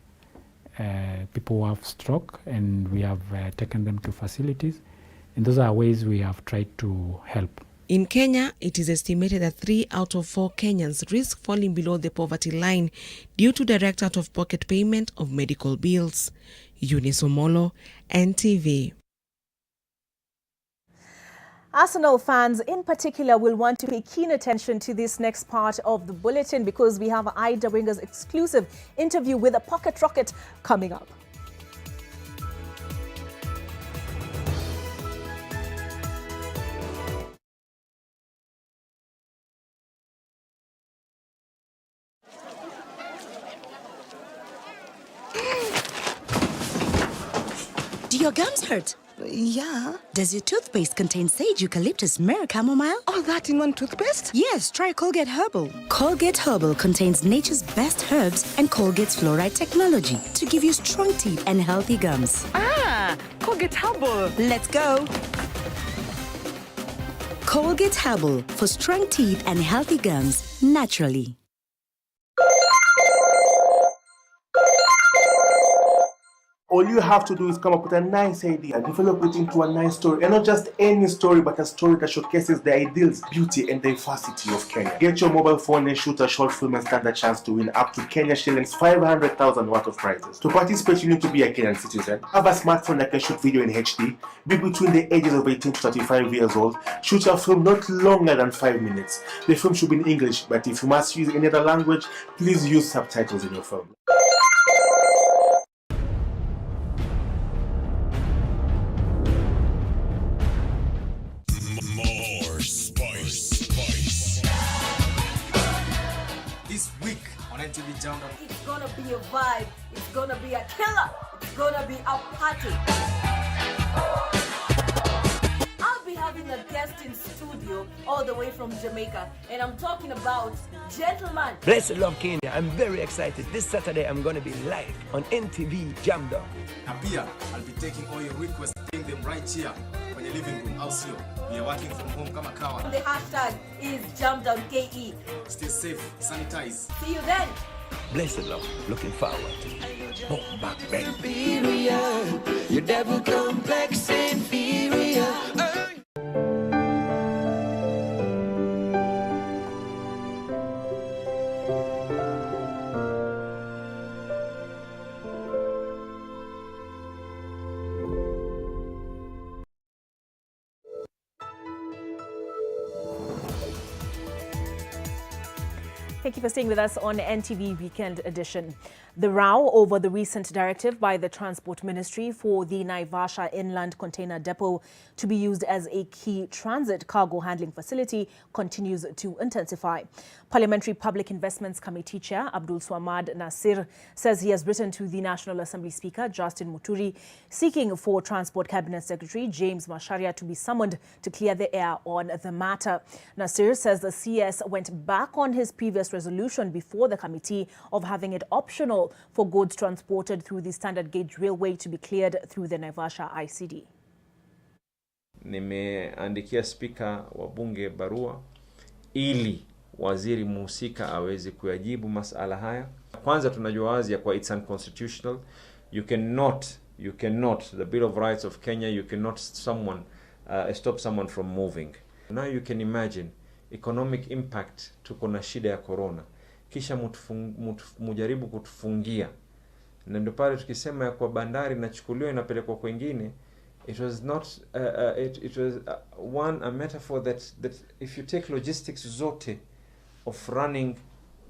Speaker 7: people who have stroke, and we have taken them to facilities. And those are ways we have tried to help.
Speaker 13: In Kenya, it is estimated that 3 out of 4 Kenyans risk falling below the poverty line due to direct out-of-pocket payment of medical bills. Eunice Omolo, NTV.
Speaker 1: Arsenal fans in particular will want to pay keen attention to this next part of the bulletin because we have Ida Winger's exclusive interview with a pocket rocket coming up.
Speaker 15: Do your gums hurt? Yeah. Does your toothpaste contain sage, eucalyptus, myrrh, chamomile? All that in one toothpaste? Yes, try Colgate Herbal. Colgate Herbal contains nature's best herbs and Colgate's fluoride technology to give you strong teeth and healthy gums. Ah, Colgate Herbal. Let's go. Colgate Herbal for strong teeth and healthy gums naturally.
Speaker 16: All you have to do is come up with a nice idea, develop it into a nice story, and not just any story, but a story that showcases the ideals, beauty, and diversity of Kenya. Get your mobile phone and shoot a short film and stand a chance to win up to Kenya shillings 500,000 worth of prizes. To participate, you need to be a Kenyan citizen, have a smartphone that can shoot video in HD, be between the ages of 18 to 35 years old, shoot a film not longer than 5 minutes. The film should be in English, but if you must use any other language, please use subtitles in your film.
Speaker 17: It's gonna be a vibe, it's gonna be a killer, it's gonna be a party. I'll be having a guest in studio all the way from Jamaica, and I'm talking about Gentleman.
Speaker 18: Bless the Lord, Kenya. I'm very excited. This Saturday I'm gonna be live on NTV Jamdo.
Speaker 27: Apia, I'll be taking all your requests
Speaker 19: find them right here kwenye living room, au sio? We are working from home kama kawa.
Speaker 17: The hashtag is JumpDownKE.
Speaker 19: Stay safe, sanitize.
Speaker 17: See you then.
Speaker 18: Blessed love, looking forward. Oh, back then.
Speaker 21: Your devil complex inferior.
Speaker 1: Thank you for staying with us on NTV Weekend Edition. The row over the recent directive by the Transport Ministry for the Naivasha Inland Container Depot to be used as a key transit cargo handling facility continues to intensify. Parliamentary Public Investments Committee Chair Abdul Swamad Nasir says he has written to the National Assembly Speaker Justin Muturi seeking for Transport Cabinet Secretary James Macharia to be summoned to clear the air on the matter. Nasir says the CS went back on his previous resolution before the committee of having it optional for goods transported through the standard gauge railway to be cleared through the Naivasha ICD.
Speaker 22: Nimeandikia spika wa bunge barua ili waziri muhusika aweze kuyajibu masala haya. Kwanza tunajua wazi ya kwa it's unconstitutional. You cannot, the Bill of Rights of Kenya, you cannot stop someone from moving. Now you can imagine economic impact, tuko na shida ya corona, kisha mujaribu kutufungia, na ndio pale tukisema ya kwa bandari inachukuliwa inapelekwa kwingine. It was not it was a metaphor that if you take logistics zote of running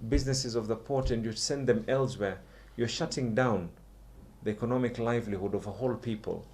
Speaker 22: businesses of the port and you send them elsewhere, you're shutting down the economic livelihood of a whole people.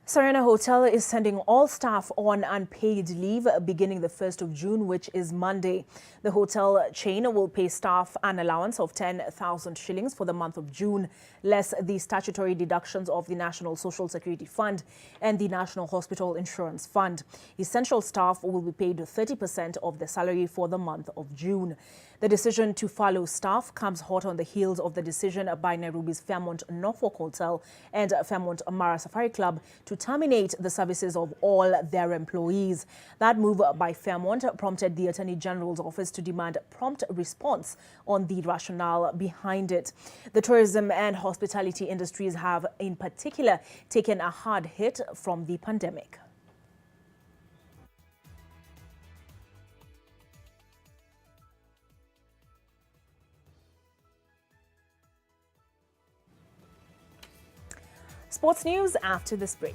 Speaker 1: Serena Hotel is sending all staff on unpaid leave beginning the 1st of June, which is Monday. The hotel chain will pay staff an allowance of 10,000 shillings for the month of June, less the statutory deductions of the National Social Security Fund and the National Hospital Insurance Fund. Essential staff will be paid 30% of their salary for the month of June. The decision to furlough staff comes hot on the heels of the decision by Nairobi's Fairmont Norfolk Hotel and Fairmont Mara Safari Club to terminate the services of all their employees. That move by Fairmont prompted the Attorney General's office to demand prompt response on the rationale behind it. The tourism and hospitality industries have, in particular, taken a hard hit from the pandemic. Sports news after this break.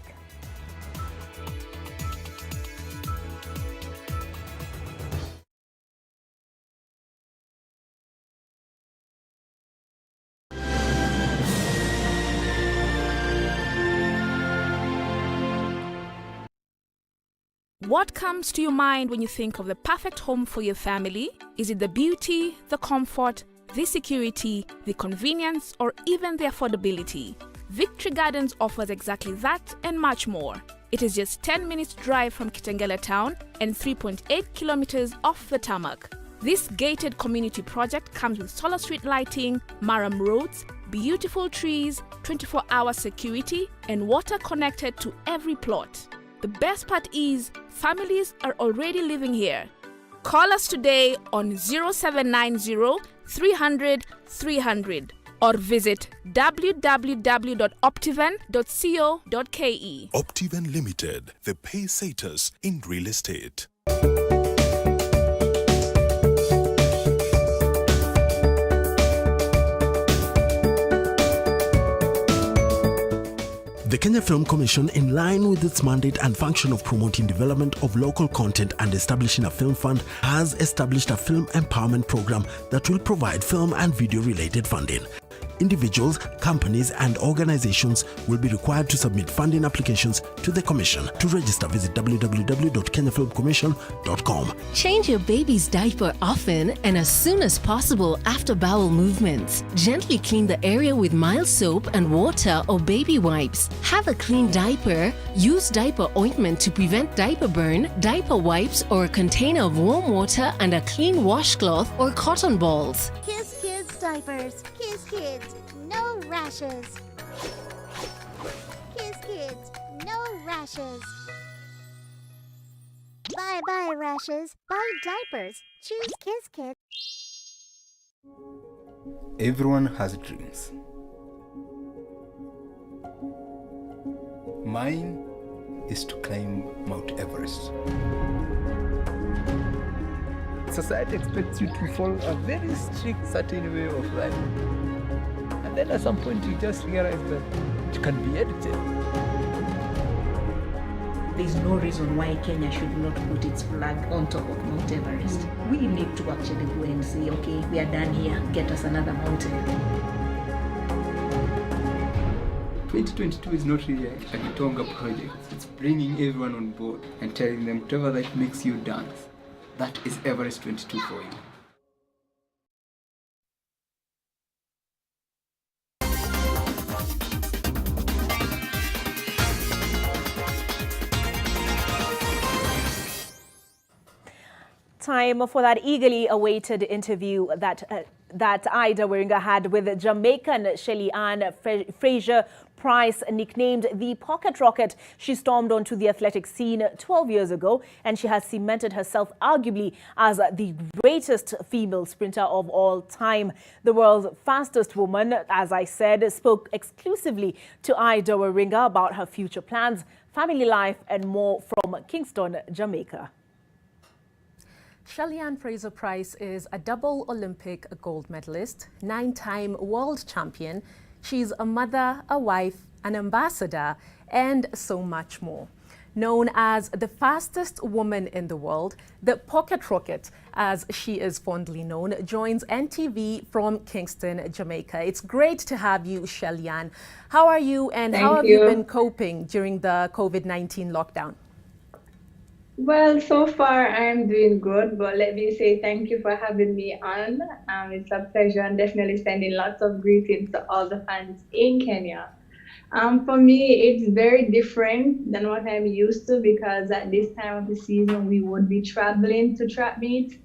Speaker 23: What comes to your mind when you think of the perfect home for your family? Is it the beauty, the comfort, the security, the convenience, or even the affordability? Victory Gardens offers exactly that and much more. It is just 10 minutes drive from Kitengela town and 3.8 kilometers off the tarmac. This gated community project comes with solar street lighting, Maram roads, beautiful trees, 24-hour security, and water connected to every plot. The best part is, families are already living here. Call us today on 0790 300 300 or visit www.optiven.co.ke.
Speaker 20: Optiven Limited, the pacesetters in real estate. The Kenya Film Commission, in line with its mandate and function of promoting development of local content and establishing a film fund, has established a film empowerment program that will provide film and video-related funding. Individuals, companies, and organizations will be required to submit funding applications to the Commission. To register, visit www.kenyafilmcommission.com.
Speaker 24: Change your baby's diaper often and as soon as possible after bowel movements. Gently clean the area with mild soap and water or baby wipes. Have a clean diaper. Use diaper ointment to prevent diaper burn, diaper wipes, or a container of warm water and a clean washcloth or cotton balls.
Speaker 25: Kiss Kids diapers. Kiss Kids. No rashes.
Speaker 4: Kiss Kids, no rashes. Bye-bye rashes, buy diapers, choose Kiss Kids.
Speaker 8: Everyone has dreams. Mine is to climb Mount Everest. Society expects you to follow a very strict, certain way of life. And then at some point you just realize that it can be edited.
Speaker 10: There's no reason why Kenya should not put its flag on top of Mount Everest. We need to actually go and say, okay, we are done here, get us another mountain.
Speaker 8: 2022 is not really a Gitonga project. It's bringing everyone on board and telling them whatever that makes you dance, that is Everest 22 for you.
Speaker 1: Time for that eagerly awaited interview that Ida Waringa had with Jamaican Shelly-Ann Fraser-Price, nicknamed the Pocket Rocket. She stormed onto the athletic scene 12 years ago, and she has cemented herself arguably as the greatest female sprinter of all time. The world's fastest woman, as I said, spoke exclusively to Ida Waringa about her future plans, family life, and more from Kingston, Jamaica.
Speaker 11: Shelly-Ann Fraser-Price is a double Olympic gold medalist, 9-time world champion. She's a mother, a wife, an ambassador, and so much more. Known as the fastest woman in the world, the Pocket Rocket, as she is fondly known, joins NTV from Kingston, Jamaica. It's great to have you, Shelly-Ann. How are you, and how have you been coping during the COVID-19 lockdown?
Speaker 25: Well, so far I'm doing good, but let me say thank you for having me on. It's a pleasure, and definitely sending lots of greetings to all the fans in Kenya. For me, it's very different than what I'm used to, because at this time of the season we would be traveling to track meets,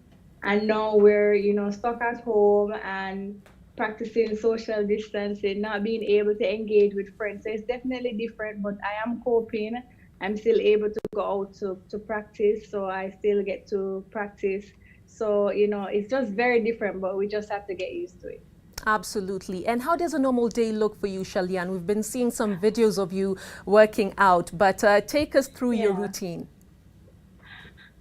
Speaker 25: and now we're stuck at home and practicing social distancing, not being able to engage with friends. So it's definitely different, but I am coping. I'm still able to go out to practice, so I still get to practice. So, it's just very different, but we just have to get used to it.
Speaker 11: Absolutely. And how does a normal day look for you, Shelly-Ann? We've been seeing some videos of you working out, but take us through your routine.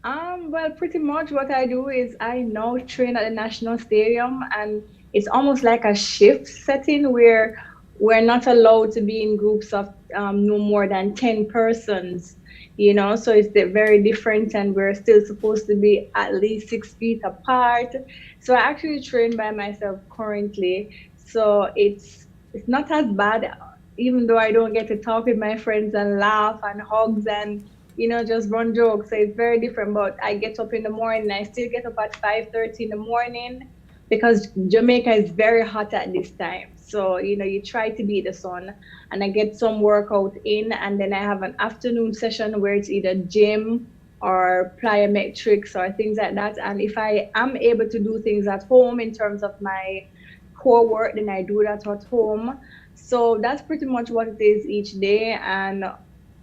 Speaker 25: Well, pretty much what I do is I now train at the National Stadium, and it's almost like a shift setting where we're not allowed to be in groups of no more than 10 persons, so it's very different, and we're still supposed to be at least 6 feet apart. So I actually train by myself currently, so it's not as bad, even though I don't get to talk with my friends and laugh and hugs and just run jokes. So it's very different, but I get up in the morning. I still get up at 5:30 in the morning, because Jamaica is very hot at this time. So, you try to beat the sun, and I get some workout in, and then I have an afternoon session where it's either gym or plyometrics or things like that. And if I am able to do things at home in terms of my core work, then I do that at home. So that's pretty much what it is each day. And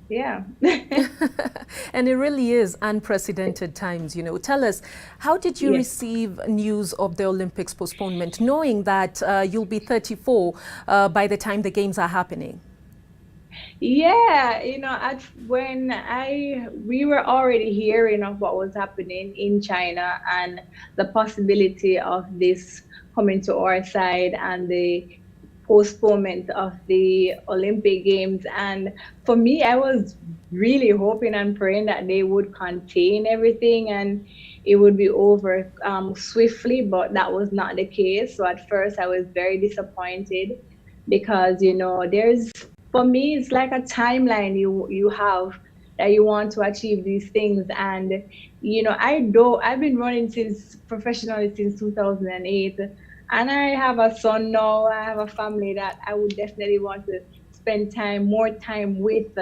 Speaker 25: yeah.
Speaker 11: And it really is unprecedented times. Tell us, how did you receive news of the Olympics postponement, knowing that you'll be 34 by the time the games are happening?
Speaker 25: Yeah, when we were already hearing of what was happening in China and the possibility of this coming to our side and the postponement of the Olympic Games. And for me, I was really hoping and praying that they would contain everything and it would be over swiftly, but that was not the case. So at first I was very disappointed, because for me, it's like a timeline you have that you want to achieve these things. And I've been running professionally since 2008. And I have a son now, I have a family that I would definitely want to spend more time with.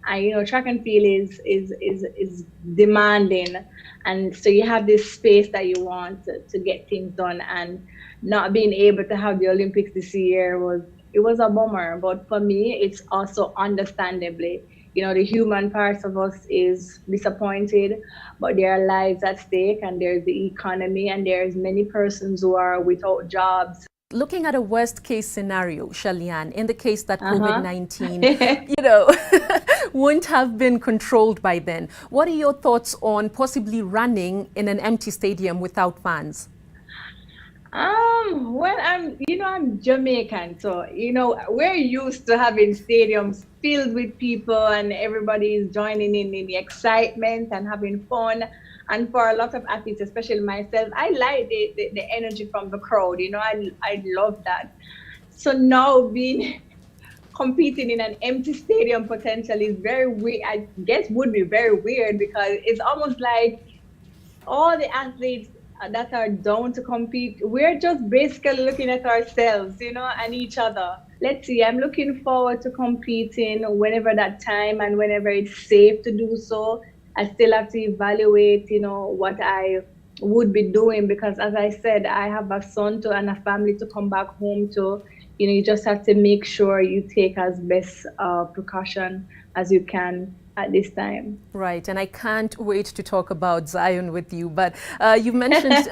Speaker 25: And track and field is demanding. And so you have this space that you want to get things done, and not being able to have the Olympics this year was it was a bummer. But for me, it's also understandably, the human part of us is disappointed, but there are lives at stake, and there's the economy, and there's many persons who are without jobs.
Speaker 11: Looking at a worst case scenario, Shelly-Ann, in the case that COVID-19, wouldn't have been controlled by then, what are your thoughts on possibly running in an empty stadium without fans?
Speaker 25: Well, I'm Jamaican, so, we're used to having stadiums filled with people and everybody is joining in the excitement and having fun. And for a lot of athletes, especially myself, I like the energy from the crowd. I love that. So now competing in an empty stadium potentially is very weird. I guess would be very weird, because it's almost like all the athletes that are down to compete, we're just basically looking at ourselves, and each other. Let's see, I'm looking forward to competing whenever that time and whenever it's safe to do so. I still have to evaluate, what I would be doing, because as I said, I have a son and a family to come back home to. You just have to make sure you take as best precaution as you can at this time.
Speaker 11: Right, and I can't wait to talk about Zion with you. But you've mentioned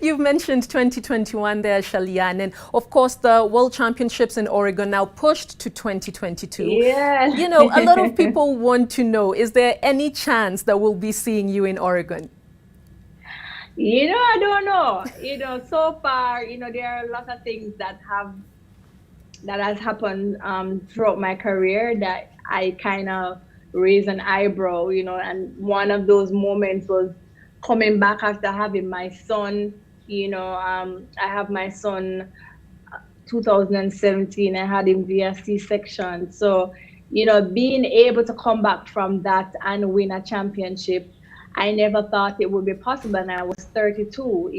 Speaker 11: you've mentioned 2021 there, Shelly-Ann, and of course the World Championships in Oregon now pushed to 2022.
Speaker 25: Yeah.
Speaker 11: A lot of people want to know: is there any chance that we'll be seeing you in Oregon?
Speaker 25: I don't know. So far, there are a lot of things that has happened throughout my career that I kind of raise an eyebrow, and one of those moments was coming back after having my son. I have my son 2017. I had him via C-section. So, being able to come back from that and win a championship, I never thought it would be possible, and I was 32,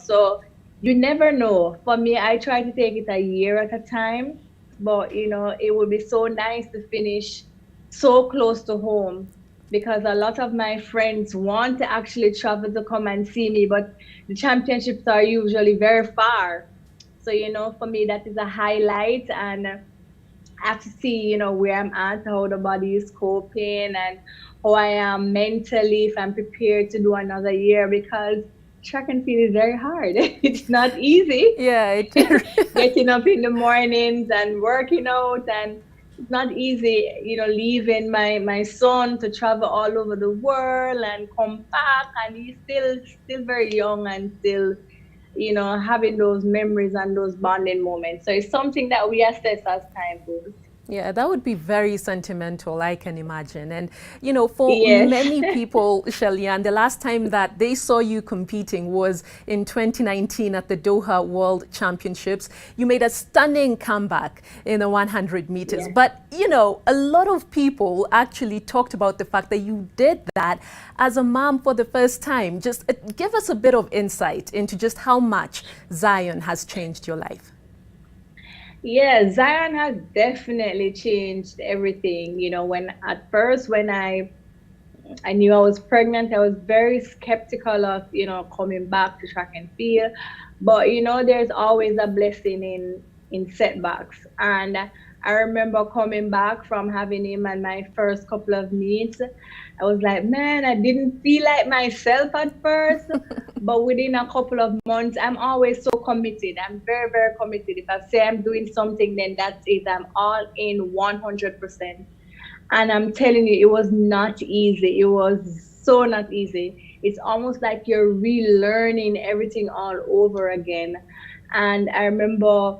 Speaker 25: so you never know. For me, I try to take it a year at a time, but, it would be so nice to finish so close to home, because a lot of my friends want to actually travel to come and see me, but the championships are usually very far. So, for me, that is a highlight, and I have to see, where I'm at, how the body is coping, and how I am mentally, if I'm prepared to do another year, because track and field is very hard. It's not easy.
Speaker 11: Yeah.
Speaker 25: Getting up in the mornings and working out, and it's not easy, leaving my son to travel all over the world and come back, and he's still very young and still, having those memories and those bonding moments. So it's something that we assess as time goes.
Speaker 11: Yeah, that would be very sentimental, I can imagine. And, for
Speaker 25: Yes.
Speaker 11: many people, Shelly-Ann, the last time that they saw you competing was in 2019 at the Doha World Championships. You made a stunning comeback in the 100 meters.
Speaker 25: Yeah.
Speaker 11: But, a lot of people actually talked about the fact that you did that as a mom for the first time. Just give us a bit of insight into just how much Zion has changed your life.
Speaker 25: Yeah, Zion has definitely changed everything. When I knew I was pregnant, I was very skeptical of, coming back to track and field. But, there's always a blessing in setbacks. And I remember coming back from having him at my first couple of meets. I was like, man, I didn't feel like myself at first. But within a couple of months, I'm always so committed. I'm very, very committed. If I say I'm doing something, then that's it. I'm all in 100%. And I'm telling you, it was not easy. It was so not easy. It's almost like you're relearning everything all over again. And I remember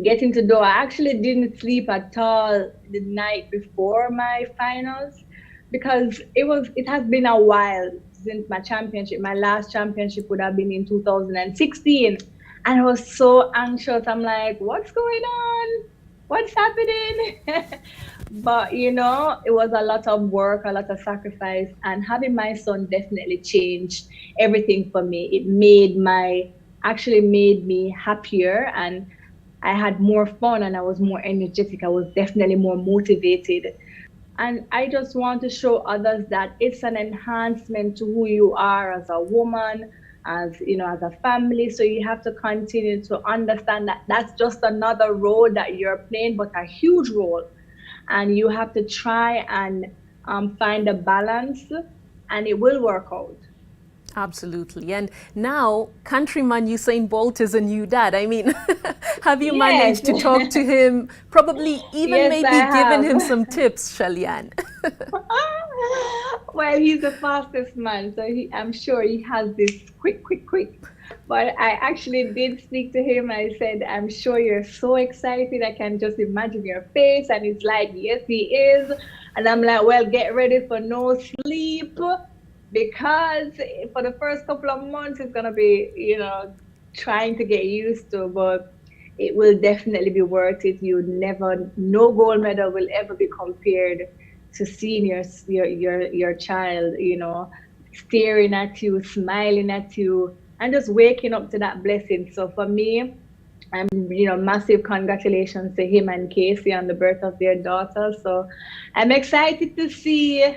Speaker 25: getting to Doha. I actually didn't sleep at all the night before my finals, because it has been a while since my championship. My last championship would have been in 2016. And I was so anxious. I'm like, what's going on? What's happening? But, it was a lot of work, a lot of sacrifice. And having my son definitely changed everything for me. It actually made me happier, and I had more fun, and I was more energetic. I was definitely more motivated. And I just want to show others that it's an enhancement to who you are as a woman, as as a family. So you have to continue to understand that that's just another role that you're playing, but a huge role, and you have to try and find a balance, and it will work out.
Speaker 11: Absolutely. And now, countryman Usain Bolt is a new dad. I mean, have you managed to talk to him? Probably even
Speaker 25: Yes,
Speaker 11: maybe
Speaker 25: I
Speaker 11: given
Speaker 25: have.
Speaker 11: him some tips, Shelly-Ann.
Speaker 25: Well, he's the fastest man, so I'm sure he has this quick. But I actually did speak to him. I said, I'm sure you're so excited. I can just imagine your face. And he's like, yes, he is. And I'm like, well, get ready for no sleep, because for the first couple of months, it's going to be, trying to get used to, but it will definitely be worth it. No gold medal will ever be compared to seeing your child, staring at you, smiling at you, and just waking up to that blessing. So for me, massive congratulations to him and Casey on the birth of their daughter. So I'm excited to see,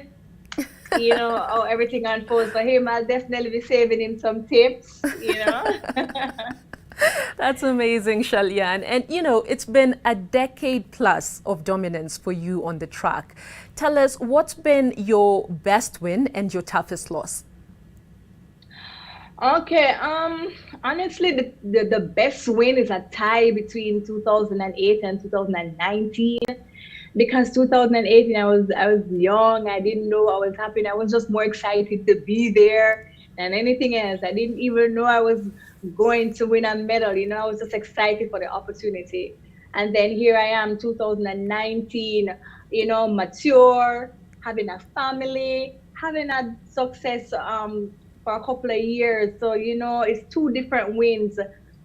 Speaker 25: how everything unfolds for him. I'll definitely be saving him some tips,
Speaker 11: That's amazing, Shelly-Ann. And, it's been a decade plus of dominance for you on the track. Tell us, what's been your best win and your toughest loss?
Speaker 25: Okay, honestly, the best win is a tie between 2008 and 2019. Because 2018, I was young. I didn't know what was happening. I was just more excited to be there than anything else. I didn't even know I was going to win a medal. I was just excited for the opportunity. And then here I am, 2019, mature, having a family, having a success for a couple of years. So, it's two different wins.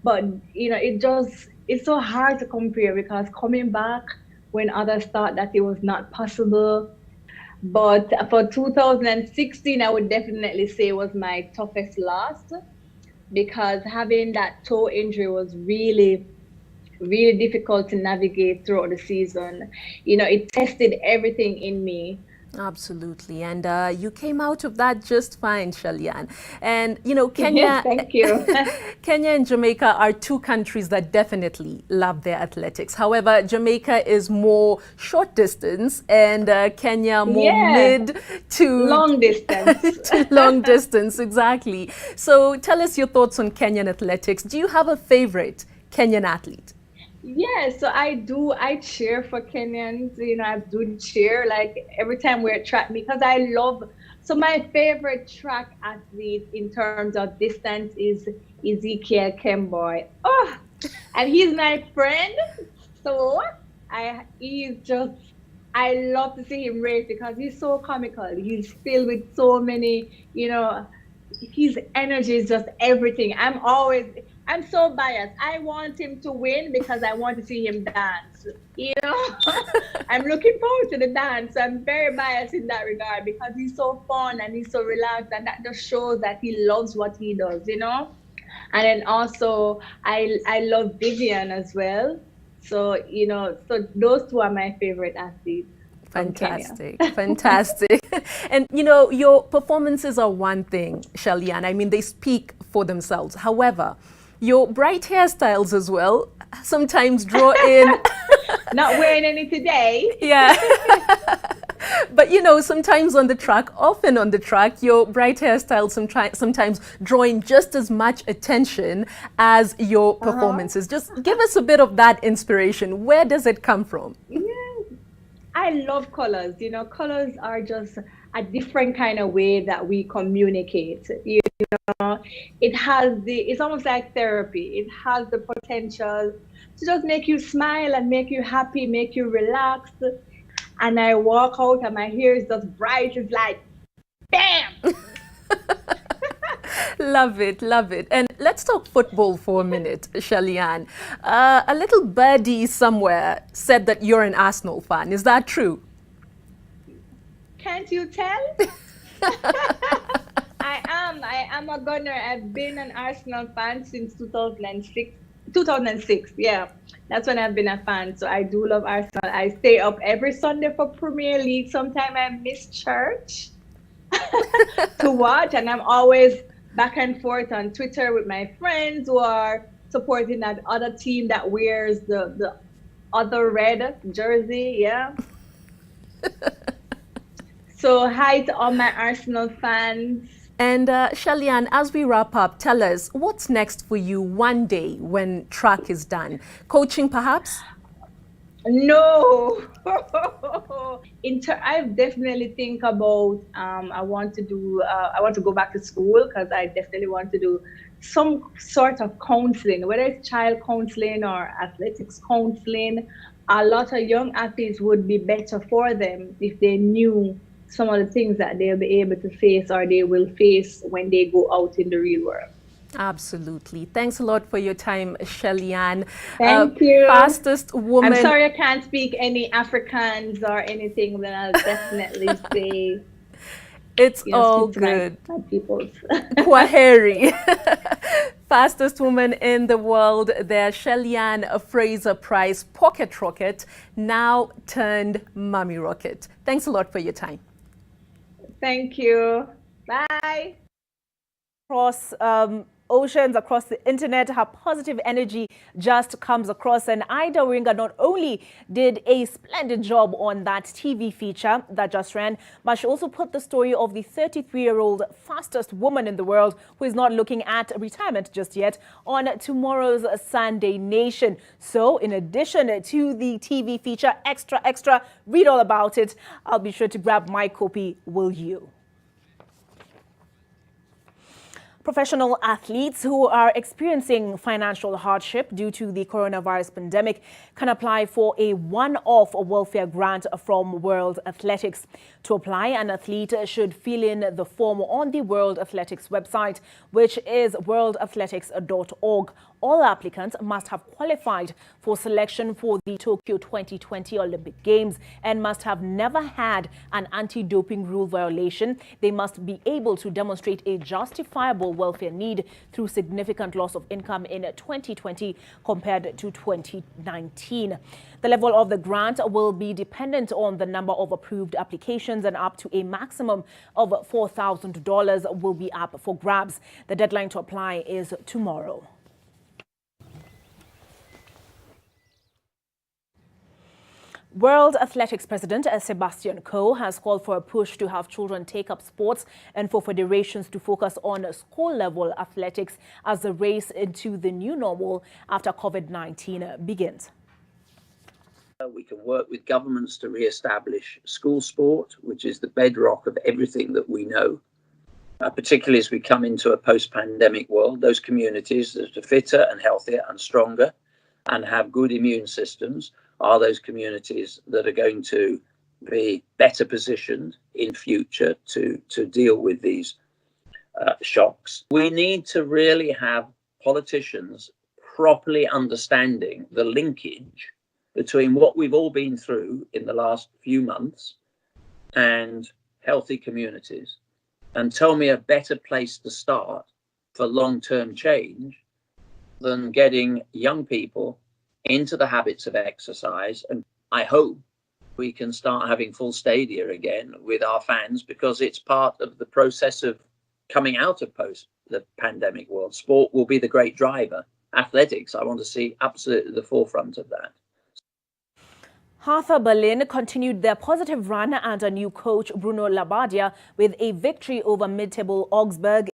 Speaker 25: But, it's so hard to compare, because coming back when others thought that it was not possible. But for 2016, I would definitely say was my toughest loss, because having that toe injury was really, really difficult to navigate throughout the season. It tested everything in me.
Speaker 11: Absolutely. And you came out of that just fine, Shelly-Ann. And, Kenya,
Speaker 25: Yes, thank you.
Speaker 11: Kenya and Jamaica are two countries that definitely love their athletics. However, Jamaica is more short distance and Kenya more mid to
Speaker 25: long distance.
Speaker 11: to long distance, exactly. So tell us your thoughts on Kenyan athletics. Do you have a favorite Kenyan athlete?
Speaker 25: Yeah, so I do. I cheer for Kenyans. I do cheer like every time we're at track, because I love. So my favorite track athlete in terms of distance is Ezekiel Kemboy. Oh, and he's my friend. So I love to see him race, because he's so comical. He's filled with so many, his energy is just everything. I'm so biased. I want him to win because I want to see him dance. I'm looking forward to the dance. I'm very biased in that regard, because he's so fun and he's so relaxed, and that just shows that he loves what he does, And then also I love Vivian as well. So, so those two are my favorite athletes.
Speaker 11: Fantastic, fantastic. And, your performances are one thing, Shelly-Ann. I mean, they speak for themselves. However, your bright hairstyles as well sometimes draw in.
Speaker 25: Not wearing any today.
Speaker 11: Yeah. But, sometimes often on the track, your bright hairstyles sometimes drawing just as much attention as your performances. Just give us a bit of that inspiration. Where does it come from?
Speaker 25: I love colors. Colors are just a different kind of way that we communicate. It's almost like therapy. It has the potential to just make you smile and make you happy, make you relax. And I walk out and my hair is just bright. It's like, bam!
Speaker 11: Love it, love it. And let's talk football for a minute, Shelly-Ann. A little birdie somewhere said that you're an Arsenal fan. Is that true?
Speaker 25: Can't you tell? I am a Gunner. I've been an Arsenal fan since 2006. 2006, yeah. That's when I've been a fan. So I do love Arsenal. I stay up every Sunday for Premier League. Sometimes I miss church to watch, and I'm always back and forth on Twitter with my friends who are supporting that other team that wears the other red jersey. Yeah. So hi to all my Arsenal fans.
Speaker 11: And Shelly-Ann, as we wrap up, tell us what's next for you one day when track is done? Coaching, perhaps?
Speaker 25: No. I definitely think about. I want to go back to school because I definitely want to do some sort of counseling, whether it's child counseling or athletics counseling. A lot of young athletes would be better for them if they knew some of the things that they'll be able to face or they will face when they go out in the real world.
Speaker 11: Absolutely. Thanks a lot for your time, Shelly-Ann.
Speaker 25: Thank you.
Speaker 11: Fastest woman.
Speaker 25: I'm sorry I can't speak any Afrikaans or anything, then I'll definitely say.
Speaker 11: It's all good.
Speaker 25: My peoples.
Speaker 11: Kwaheri. Fastest woman in the world there, Shelly-Ann Fraser-Price, pocket rocket, now turned mummy rocket. Thanks a lot for your time.
Speaker 25: Thank you. Bye.
Speaker 1: Across oceans, across the internet, her positive energy just comes across. And Ida Wiringa not only did a splendid job on that TV feature that just ran, but she also put the story of the 33-year-old fastest woman in the world who is not looking at retirement just yet on tomorrow's Sunday Nation. So in addition to the TV feature, extra, read all about it. I'll be sure to grab my copy, will you? Professional athletes who are experiencing financial hardship due to the coronavirus pandemic can apply for a one-off welfare grant from World Athletics. To apply, an athlete should fill in the form on the World Athletics website, which is worldathletics.org. All applicants must have qualified for selection for the Tokyo 2020 Olympic Games and must have never had an anti-doping rule violation. They must be able to demonstrate a justifiable welfare need through significant loss of income in 2020 compared to 2019. The level of the grant will be dependent on the number of approved applications, and up to a maximum of $4,000 will be up for grabs. The deadline to apply is tomorrow. World Athletics President Sebastian Coe has called for a push to have children take up sports and for federations to focus on school-level athletics as the race into the new normal after COVID-19 begins.
Speaker 2: We can work with governments to re-establish school sport, which is the bedrock of everything that we know, particularly as we come into a post-pandemic world. Those communities that are fitter and healthier and stronger and have good immune systems are those communities that are going to be better positioned in future to deal with these shocks. We need to really have politicians properly understanding the linkage between what we've all been through in the last few months and healthy communities, and tell me a better place to start for long-term change than getting young people into the habits of exercise. And I hope we can start having full stadia again with our fans, because it's part of the process of coming out of post the pandemic world. Sport will be the great driver. Athletics, I want to see absolutely at the forefront of that.
Speaker 1: Hertha Berlin continued their positive run under new coach Bruno Labbadia with a victory over mid-table Augsburg